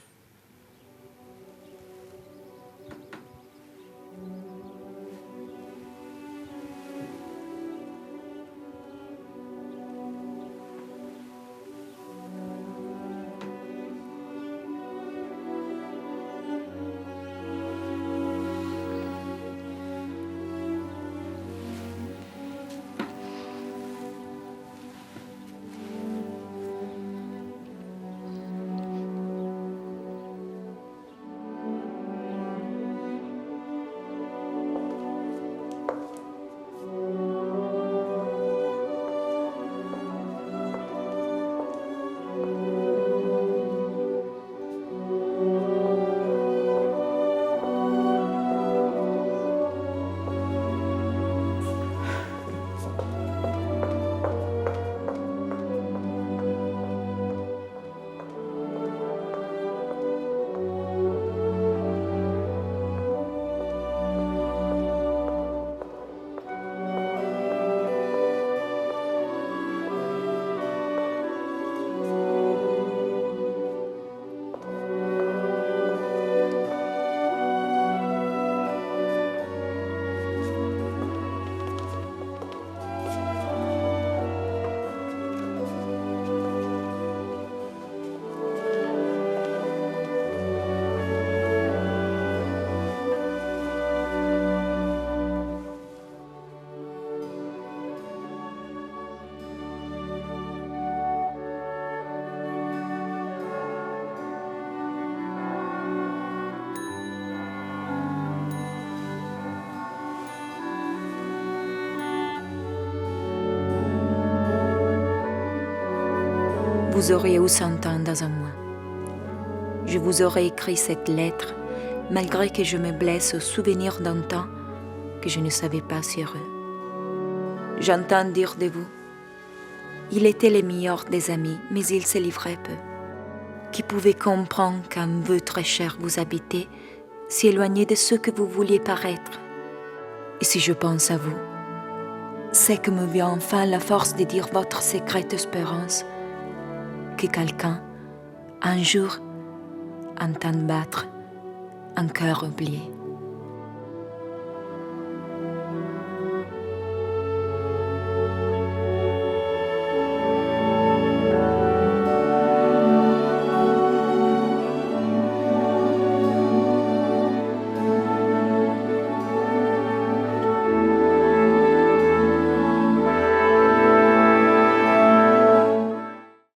S16: Vous auriez eu 100 ans dans un mois. Je vous aurais écrit cette lettre, malgré que je me blesse au souvenir d'un temps que je ne savais pas si heureux. J'entends dire de vous, il était le meilleur des amis, mais il se livrait peu. Qui pouvait comprendre qu'un vœu très cher vous habitait, si éloigné de ce que vous vouliez paraître. Et si je pense à vous, c'est que me vient enfin la force de dire votre secrète espérance, que quelqu'un, un jour, entende battre un cœur oublié.